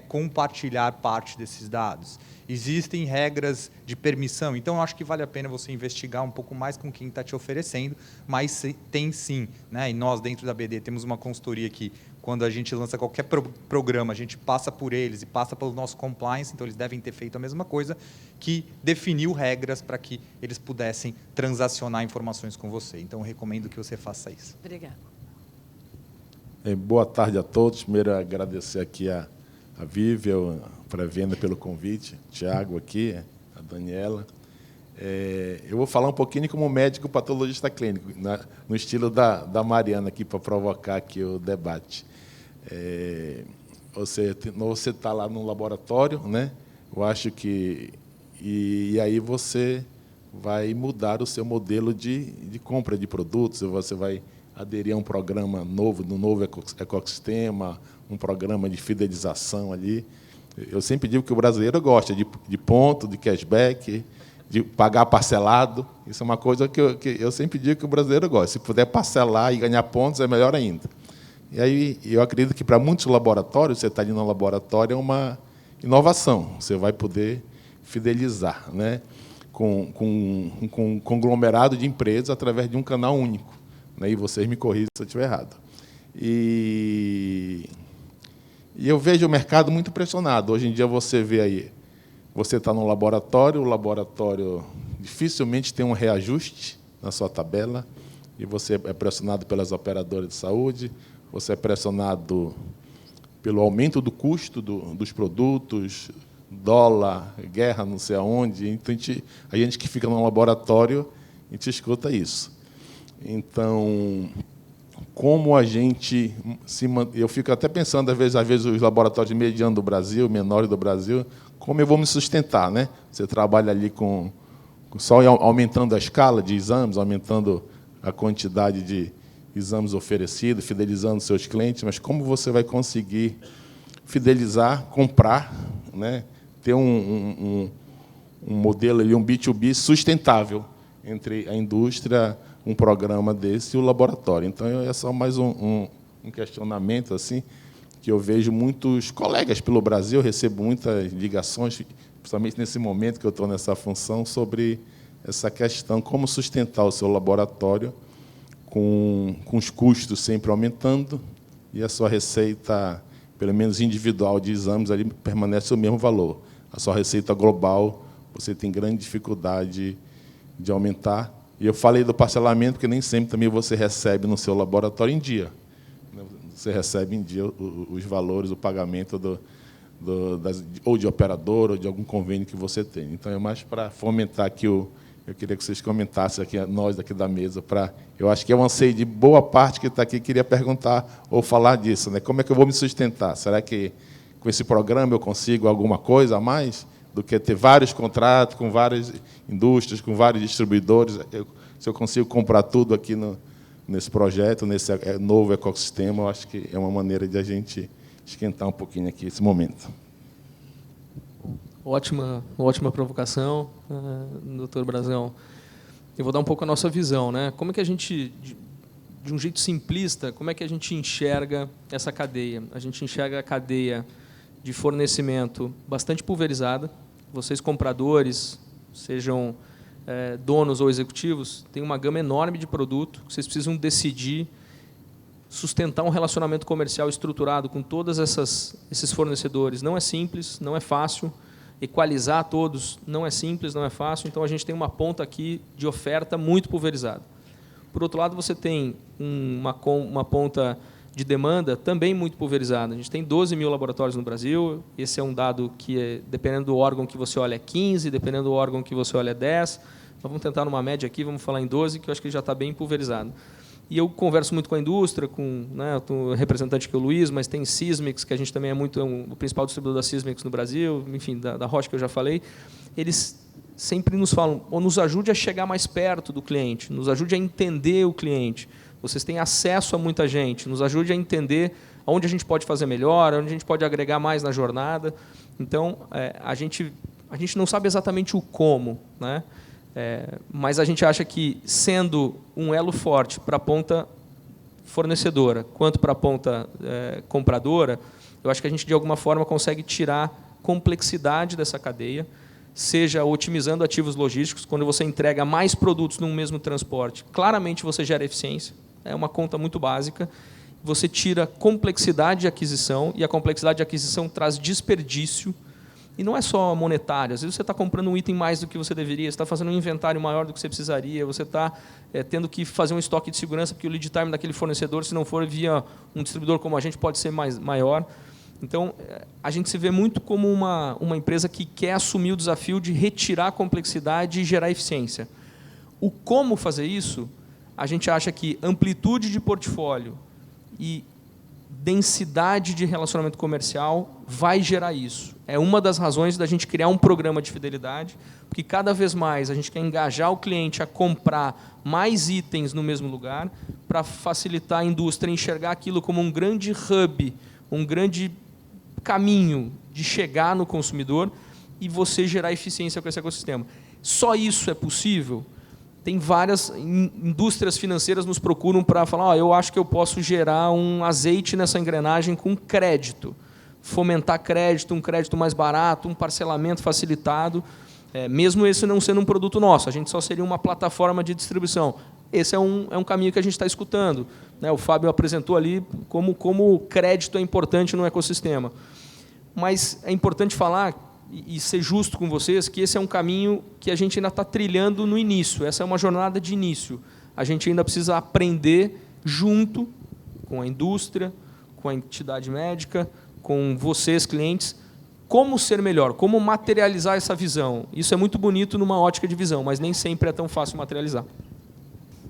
compartilhar parte desses dados? Existem regras de permissão? Então, eu acho que vale a pena você investigar um pouco mais com quem está te oferecendo, mas tem sim, né? E nós, dentro da BD, temos uma consultoria que, quando a gente lança qualquer programa, a gente passa por eles e passa pelo nosso compliance, então eles devem ter feito a mesma coisa, que definiu regras para que eles pudessem transacionar informações com você. Então, eu recomendo que você faça isso. Obrigada. Boa tarde a todos. Primeiro, agradecer aqui a Vivian, pré-venda, pelo convite, Tiago aqui, a Daniela. Eu vou falar um pouquinho como médico patologista clínico, no estilo da Mariana, aqui, para provocar aqui o debate. Você está lá no laboratório, né? Eu acho que... E aí você vai mudar o seu modelo de compra de produtos, você vai aderir a um programa novo, do novo ecossistema, um programa de fidelização ali. Eu sempre digo que o brasileiro gosta de ponto, de cashback, de pagar parcelado. Isso é uma coisa que eu sempre digo que o brasileiro gosta. Se puder parcelar e ganhar pontos, é melhor ainda. E aí eu acredito que, para muitos laboratórios, você está ali no laboratório, é uma inovação. Você vai poder fidelizar, né, com um conglomerado de empresas através de um canal único. Né, e vocês me corrigem se eu estiver errado. E eu vejo o mercado muito pressionado. Hoje em dia você vê aí, você está no laboratório, o laboratório dificilmente tem um reajuste na sua tabela, e você é pressionado pelas operadoras de saúde, você é pressionado pelo aumento do custo dos produtos, dólar, guerra, não sei aonde. Então, a gente que fica no laboratório, a gente escuta isso. Então, como a gente se... Eu fico até pensando, às vezes os laboratórios medianos do Brasil, menores do Brasil, como eu vou me sustentar, né? Você trabalha ali só aumentando a escala de exames, aumentando a quantidade de exames oferecidos, fidelizando seus clientes, mas como você vai conseguir fidelizar, comprar, né? Ter um modelo ali, um B2B sustentável entre a indústria, um programa desse e o laboratório. Então, é só mais um questionamento assim, que eu vejo muitos colegas pelo Brasil, eu recebo muitas ligações, principalmente nesse momento que eu estou nessa função, sobre essa questão, como sustentar o seu laboratório com os custos sempre aumentando e a sua receita, pelo menos individual de exames, ali permanece o mesmo valor. A sua receita global, você tem grande dificuldade de aumentar. E eu falei do parcelamento, porque nem sempre também você recebe no seu laboratório em dia. Você recebe em dia os valores, o pagamento ou de operador, ou de algum convênio que você tem. Então, é mais para fomentar aqui eu queria que vocês comentassem aqui, nós daqui da mesa, eu acho que é um anseio de boa parte que está aqui, queria perguntar ou falar disso, né? Como é que eu vou me sustentar? Será que com esse programa eu consigo alguma coisa a mais do que ter vários contratos com várias indústrias, com vários distribuidores? Se eu consigo comprar tudo aqui nesse projeto, nesse novo ecossistema, eu acho que é uma maneira de a gente esquentar um pouquinho aqui esse momento. Ótima provocação, doutor Brazão. Eu vou dar um pouco a nossa visão, né? Como é que a gente, de um jeito simplista, como é que a gente enxerga essa cadeia? A gente enxerga a cadeia de fornecimento bastante pulverizada. Vocês, compradores, sejam donos ou executivos, têm uma gama enorme de produto, vocês precisam decidir sustentar um relacionamento comercial estruturado com todos esses fornecedores. Não é simples, não é fácil. Equalizar todos não é simples, não é fácil. Então, a gente tem uma ponta aqui de oferta muito pulverizada. Por outro lado, você tem uma ponta de demanda também muito pulverizada. A gente tem 12 mil laboratórios no Brasil. Esse é um dado que, dependendo do órgão que você olha, é 15, dependendo do órgão que você olha, é 10. Nós vamos tentar numa média aqui, vamos falar em 12, que eu acho que já está bem pulverizado. E eu converso muito com a indústria, o representante que é o Luiz, mas tem Sysmex, que a gente também é o principal distribuidor da Sysmex no Brasil, enfim, da Roche, que eu já falei. Eles sempre nos falam, ou nos ajude a chegar mais perto do cliente, nos ajude a entender o cliente. Vocês têm acesso a muita gente, nos ajude a entender onde a gente pode fazer melhor, onde a gente pode agregar mais na jornada. Então, a gente não sabe exatamente o como, né? Mas a gente acha que, sendo um elo forte para a ponta fornecedora, quanto para a ponta compradora, Eu acho que a gente, de alguma forma, consegue tirar complexidade dessa cadeia, seja otimizando ativos logísticos, quando você entrega mais produtos num mesmo transporte, claramente você gera eficiência, é uma conta muito básica, você tira complexidade de aquisição, e a complexidade de aquisição traz desperdício, e não é só monetário. Às vezes você está comprando um item mais do que você deveria, você está fazendo um inventário maior do que você precisaria, você está tendo que fazer um estoque de segurança, porque o lead time daquele fornecedor, se não for via um distribuidor como a gente, pode ser maior. Então, a gente se vê muito como uma empresa que quer assumir o desafio de retirar a complexidade e gerar eficiência. O como fazer isso, a gente acha que amplitude de portfólio e densidade de relacionamento comercial vai gerar isso. É uma das razões da gente criar um programa de fidelidade, porque cada vez mais a gente quer engajar o cliente a comprar mais itens no mesmo lugar, para facilitar a indústria enxergar aquilo como um grande hub, um grande caminho de chegar no consumidor e você gerar eficiência com esse ecossistema. Só isso é possível? Tem várias indústrias financeiras nos procuram para falar, eu acho que eu posso gerar um azeite nessa engrenagem com crédito, fomentar crédito, um crédito mais barato, um parcelamento facilitado, mesmo esse não sendo um produto nosso, a gente só seria uma plataforma de distribuição. Esse é um caminho que a gente está escutando, né? O Fábio apresentou ali como o crédito é importante no ecossistema. Mas é importante falar e ser justo com vocês que esse é um caminho que a gente ainda está trilhando no início. Essa é uma jornada de início. A gente ainda precisa aprender junto com a indústria, com a entidade médica, com vocês, clientes, como ser melhor, como materializar essa visão. Isso é muito bonito numa ótica de visão, mas nem sempre é tão fácil materializar.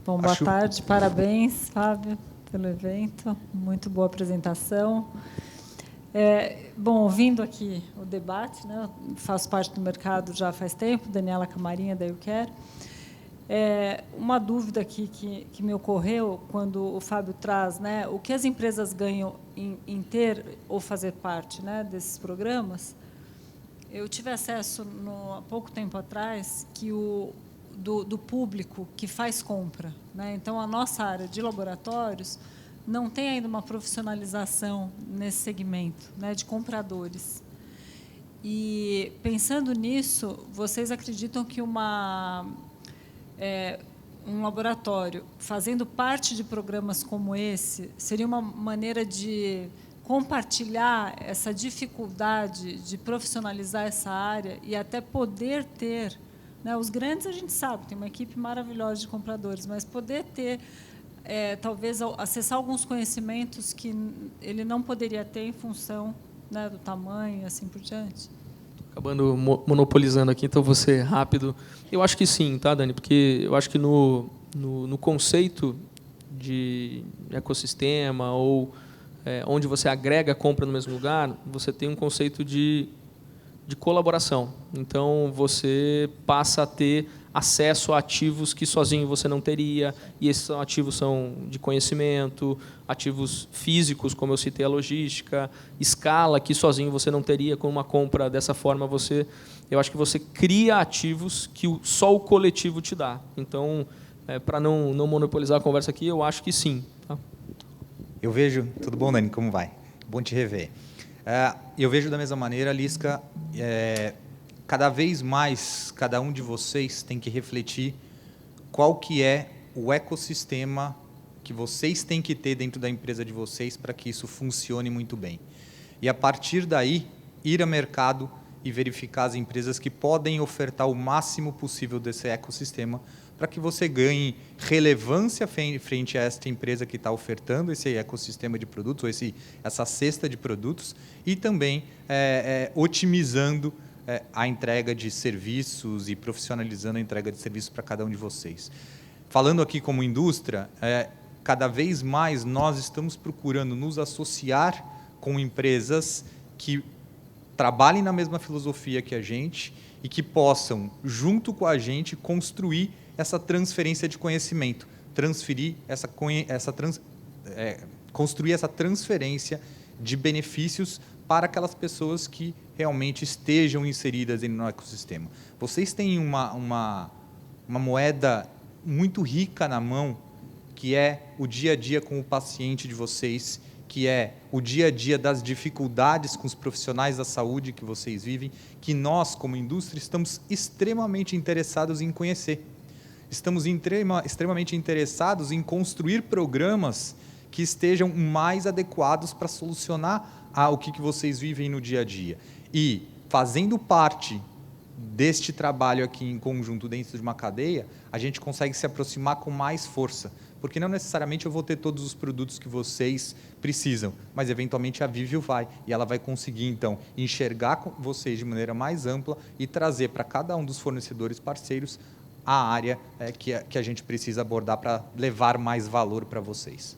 Bom, boa tarde, parabéns, Fábio, pelo evento, muito boa apresentação. Bom, ouvindo aqui o debate, né, faço parte do mercado já faz tempo, Daniela Camarinha, da Eu Quero. Uma dúvida aqui que me ocorreu quando o Fábio traz, né, o que as empresas ganham em ter ou fazer parte, né, desses programas. Eu tive acesso há pouco tempo atrás que do público que faz compra, né? Então, a nossa área de laboratórios não tem ainda uma profissionalização nesse segmento, né, de compradores. E, pensando nisso, vocês acreditam que um laboratório fazendo parte de programas como esse seria uma maneira de compartilhar essa dificuldade de profissionalizar essa área e até poder ter, né, os grandes a gente sabe, tem uma equipe maravilhosa de compradores, mas poder ter, talvez, acessar alguns conhecimentos que ele não poderia ter em função, né, do tamanho e assim por diante? Acabando monopolizando aqui, então vou ser rápido. Eu acho que sim, tá, Dani? Porque eu acho que no conceito de ecossistema ou onde você agrega a compra no mesmo lugar, você tem um conceito de colaboração. Então, você passa a ter acesso a ativos que sozinho você não teria, e esses ativos são de conhecimento, ativos físicos, como eu citei a logística, escala, que sozinho você não teria com uma compra dessa forma. Eu acho que você cria ativos que só o coletivo te dá. Então, para não monopolizar a conversa aqui, eu acho que sim. Tá? Eu vejo... Tudo bom, Dani? Como vai? Bom te rever. Eu vejo da mesma maneira, Lisca, cada vez mais cada um de vocês tem que refletir qual que é o ecossistema que vocês têm que ter dentro da empresa de vocês para que isso funcione muito bem. E, a partir daí, ir ao mercado e verificar as empresas que podem ofertar o máximo possível desse ecossistema para que você ganhe relevância frente a esta empresa que está ofertando esse ecossistema de produtos, ou essa cesta de produtos, e também otimizando a entrega de serviços e profissionalizando a entrega de serviços para cada um de vocês. Falando aqui como indústria, cada vez mais nós estamos procurando nos associar com empresas que trabalhem na mesma filosofia que a gente e que possam, junto com a gente, construir essa transferência de conhecimento, construir essa transferência de benefícios para aquelas pessoas que realmente estejam inseridas no ecossistema. Vocês têm uma moeda muito rica na mão, que é o dia a dia com o paciente de vocês, que é o dia a dia das dificuldades com os profissionais da saúde que vocês vivem, que nós, como indústria, estamos extremamente interessados em conhecer. Estamos extremamente interessados em construir programas que estejam mais adequados para solucionar o que vocês vivem no dia a dia. E, fazendo parte deste trabalho aqui em conjunto dentro de uma cadeia, a gente consegue se aproximar com mais força, porque não necessariamente eu vou ter todos os produtos que vocês precisam, mas eventualmente a Vivio vai, e ela vai conseguir, então, enxergar vocês de maneira mais ampla e trazer para cada um dos fornecedores parceiros a área que a gente precisa abordar para levar mais valor para vocês.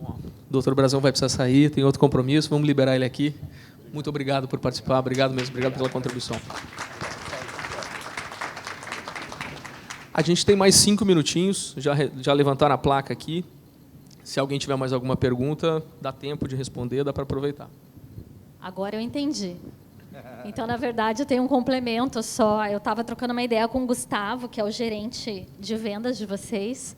O doutor Brazão vai precisar sair, tem outro compromisso, vamos liberar ele aqui. Muito obrigado por participar, obrigado mesmo, obrigado pela contribuição. A gente tem mais 5 minutinhos, já levantaram a placa aqui. Se alguém tiver mais alguma pergunta, dá tempo de responder, dá para aproveitar. Agora eu entendi. Então, na verdade, eu tenho um complemento só. Eu estava trocando uma ideia com o Gustavo, que é o gerente de vendas de vocês.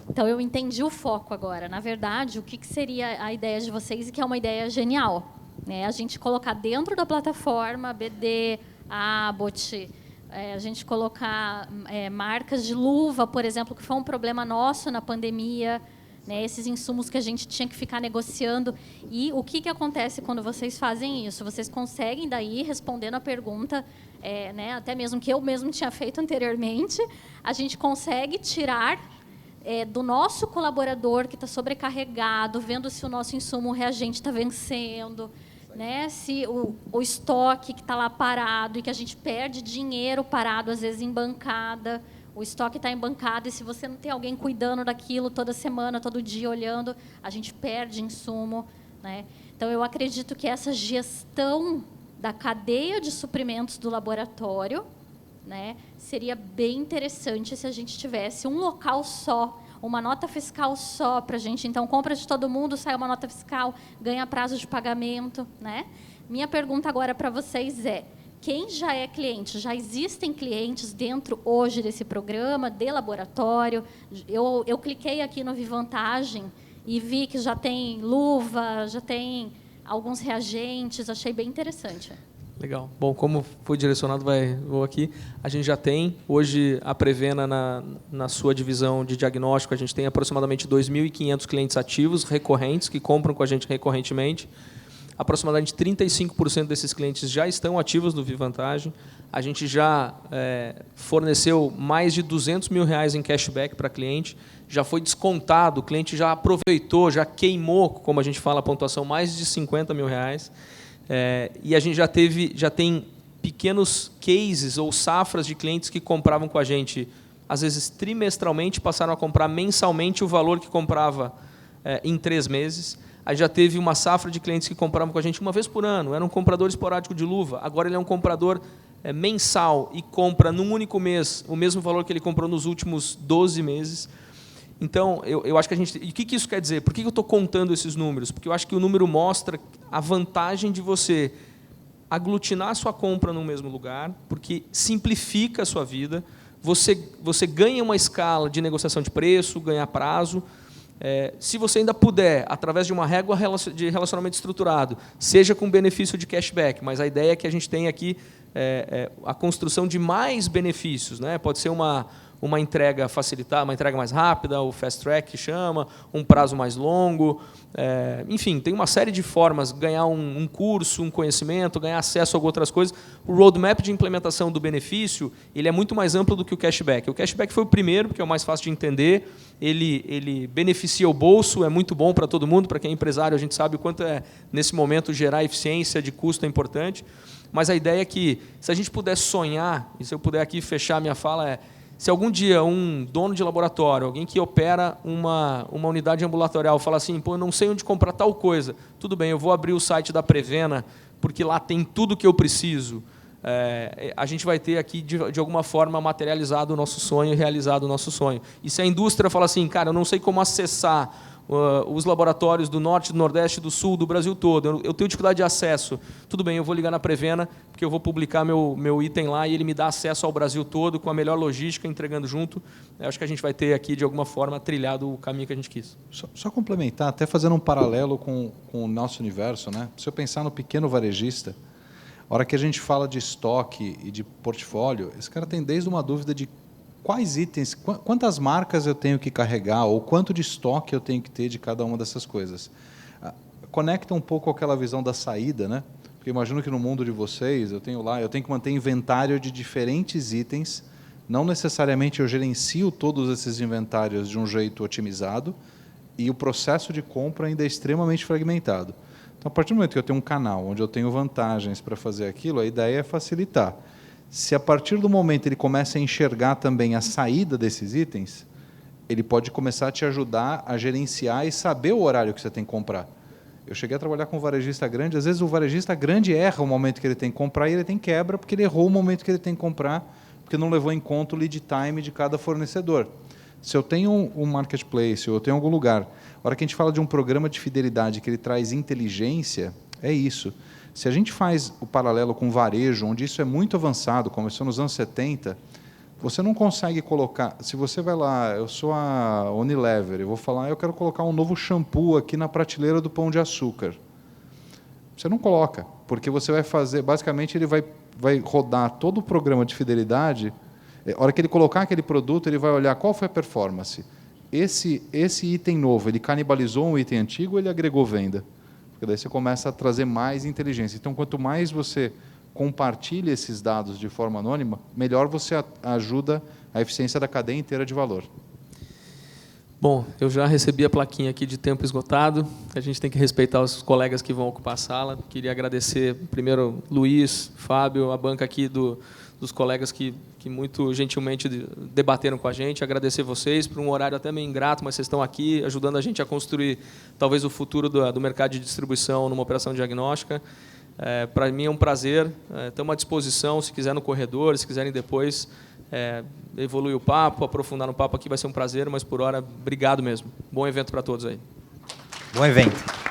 Então, eu entendi o foco agora. Na verdade, o que seria a ideia de vocês, e que é uma ideia genial, né? A gente colocar dentro da plataforma BD, Abbott, a gente colocar marcas de luva, por exemplo, que foi um problema nosso na pandemia, né, esses insumos que a gente tinha que ficar negociando. E o que acontece quando vocês fazem isso? Vocês conseguem, daí, respondendo a pergunta, né, até mesmo que eu mesmo tinha feito anteriormente, a gente consegue tirar do nosso colaborador que está sobrecarregado, vendo se o nosso insumo reagente está vencendo, né, se o estoque que está lá parado e que a gente perde dinheiro parado, às vezes, em bancada. O estoque está em bancada e, se você não tem alguém cuidando daquilo toda semana, todo dia, olhando, a gente perde insumo, né? Então, eu acredito que essa gestão da cadeia de suprimentos do laboratório, né, seria bem interessante se a gente tivesse um local só, uma nota fiscal só para a gente. Então, compra de todo mundo, sai uma nota fiscal, ganha prazo de pagamento, né? Minha pergunta agora para vocês é: quem já é cliente? Já existem clientes dentro hoje desse programa de laboratório? Eu cliquei aqui no Vivantagem e vi que já tem luva, já tem alguns reagentes, achei bem interessante. Legal. Bom, como foi direcionado, vou aqui. A gente já tem, hoje, a Prevena, na sua divisão de diagnóstico, a gente tem aproximadamente 2.500 clientes ativos, recorrentes, que compram com a gente recorrentemente. Aproximadamente 35% desses clientes já estão ativos no Vivantagem. A gente já forneceu mais de R$200 mil em cashback para cliente. Já foi descontado, o cliente já aproveitou, já queimou, como a gente fala, a pontuação, mais de R$50 mil. E a gente já tem pequenos cases ou safras de clientes que compravam com a gente, às vezes trimestralmente, passaram a comprar mensalmente o valor que comprava em 3 meses. Aí já teve uma safra de clientes que compravam com a gente uma vez por ano, era um comprador esporádico de luva, agora ele é um comprador mensal e compra num único mês o mesmo valor que ele comprou nos últimos 12 meses. Então, eu acho que a gente... E o que isso quer dizer? Por que eu estou contando esses números? Porque eu acho que o número mostra a vantagem de você aglutinar a sua compra no mesmo lugar, porque simplifica a sua vida, você ganha uma escala de negociação de preço, ganha prazo. Se você ainda puder, através de uma régua de relacionamento estruturado, seja com benefício de cashback, mas a ideia é que a gente tem aqui a construção de mais benefícios, né? Pode ser uma entrega facilitada, uma entrega mais rápida, o fast track que chama, um prazo mais longo, enfim, tem uma série de formas, ganhar um curso, um conhecimento, ganhar acesso a outras coisas. O roadmap de implementação do benefício, ele é muito mais amplo do que o cashback. O cashback foi o primeiro, porque é o mais fácil de entender, ele beneficia o bolso, é muito bom para todo mundo, para quem é empresário, a gente sabe o quanto nesse momento, gerar eficiência de custo é importante, mas a ideia é que, se a gente puder sonhar, e se eu puder aqui fechar a minha fala, se algum dia um dono de laboratório, alguém que opera uma unidade ambulatorial, fala assim, pô, eu não sei onde comprar tal coisa, tudo bem, eu vou abrir o site da Prevena, porque lá tem tudo que eu preciso. A gente vai ter aqui, de alguma forma, materializado o nosso sonho e realizado o nosso sonho. E se a indústria fala assim, cara, eu não sei como acessar os laboratórios do norte, do nordeste, do sul, do Brasil todo. Eu tenho dificuldade de acesso. Tudo bem, eu vou ligar na Prevena, porque eu vou publicar meu item lá e ele me dá acesso ao Brasil todo, com a melhor logística, entregando junto. Eu acho que a gente vai ter aqui, de alguma forma, trilhado o caminho que a gente quis. Só complementar, até fazendo um paralelo com o nosso universo, né? Se eu pensar no pequeno varejista, a hora que a gente fala de estoque e de portfólio, esse cara tem desde uma dúvida de quais itens, quantas marcas eu tenho que carregar ou quanto de estoque eu tenho que ter de cada uma dessas coisas. Conecta um pouco aquela visão da saída, né? Porque imagino que no mundo de vocês, eu tenho que manter inventário de diferentes itens, não necessariamente eu gerencio todos esses inventários de um jeito otimizado e o processo de compra ainda é extremamente fragmentado. Então, a partir do momento que eu tenho um canal onde eu tenho vantagens para fazer aquilo, a ideia é facilitar. Se a partir do momento ele começa a enxergar também a saída desses itens, ele pode começar a te ajudar a gerenciar e saber o horário que você tem que comprar. Eu cheguei a trabalhar com um varejista grande, às vezes o varejista grande erra o momento que ele tem que comprar e ele tem quebra porque ele errou o momento que ele tem que comprar, porque não levou em conta o lead time de cada fornecedor. Se eu tenho um marketplace, ou eu tenho algum lugar, a hora que a gente fala de um programa de fidelidade que ele traz inteligência, é isso. Se a gente faz o paralelo com varejo, onde isso é muito avançado, começou nos anos 70, você não consegue colocar... Se você vai lá, eu sou a Unilever, eu vou falar, eu quero colocar um novo shampoo aqui na prateleira do Pão de Açúcar. Você não coloca, porque você vai fazer... Basicamente, ele vai rodar todo o programa de fidelidade. A hora que ele colocar aquele produto, ele vai olhar qual foi a performance. Esse item novo, ele canibalizou um item antigo ou ele agregou venda? Porque daí você começa a trazer mais inteligência. Então, quanto mais você compartilha esses dados de forma anônima, melhor você ajuda a eficiência da cadeia inteira de valor. Bom, eu já recebi a plaquinha aqui de tempo esgotado. A gente tem que respeitar os colegas que vão ocupar a sala. Queria agradecer primeiro Luiz, Fábio, a banca aqui dos colegas que muito gentilmente debateram com a gente. Agradecer vocês por um horário até meio ingrato, mas vocês estão aqui ajudando a gente a construir talvez o futuro do mercado de distribuição numa operação diagnóstica. Para mim é um prazer. Estamos à disposição, se quiser no corredor, se quiserem depois evoluir o papo, aprofundar no papo aqui, vai ser um prazer, mas por hora, obrigado mesmo. Bom evento para todos aí. Bom evento.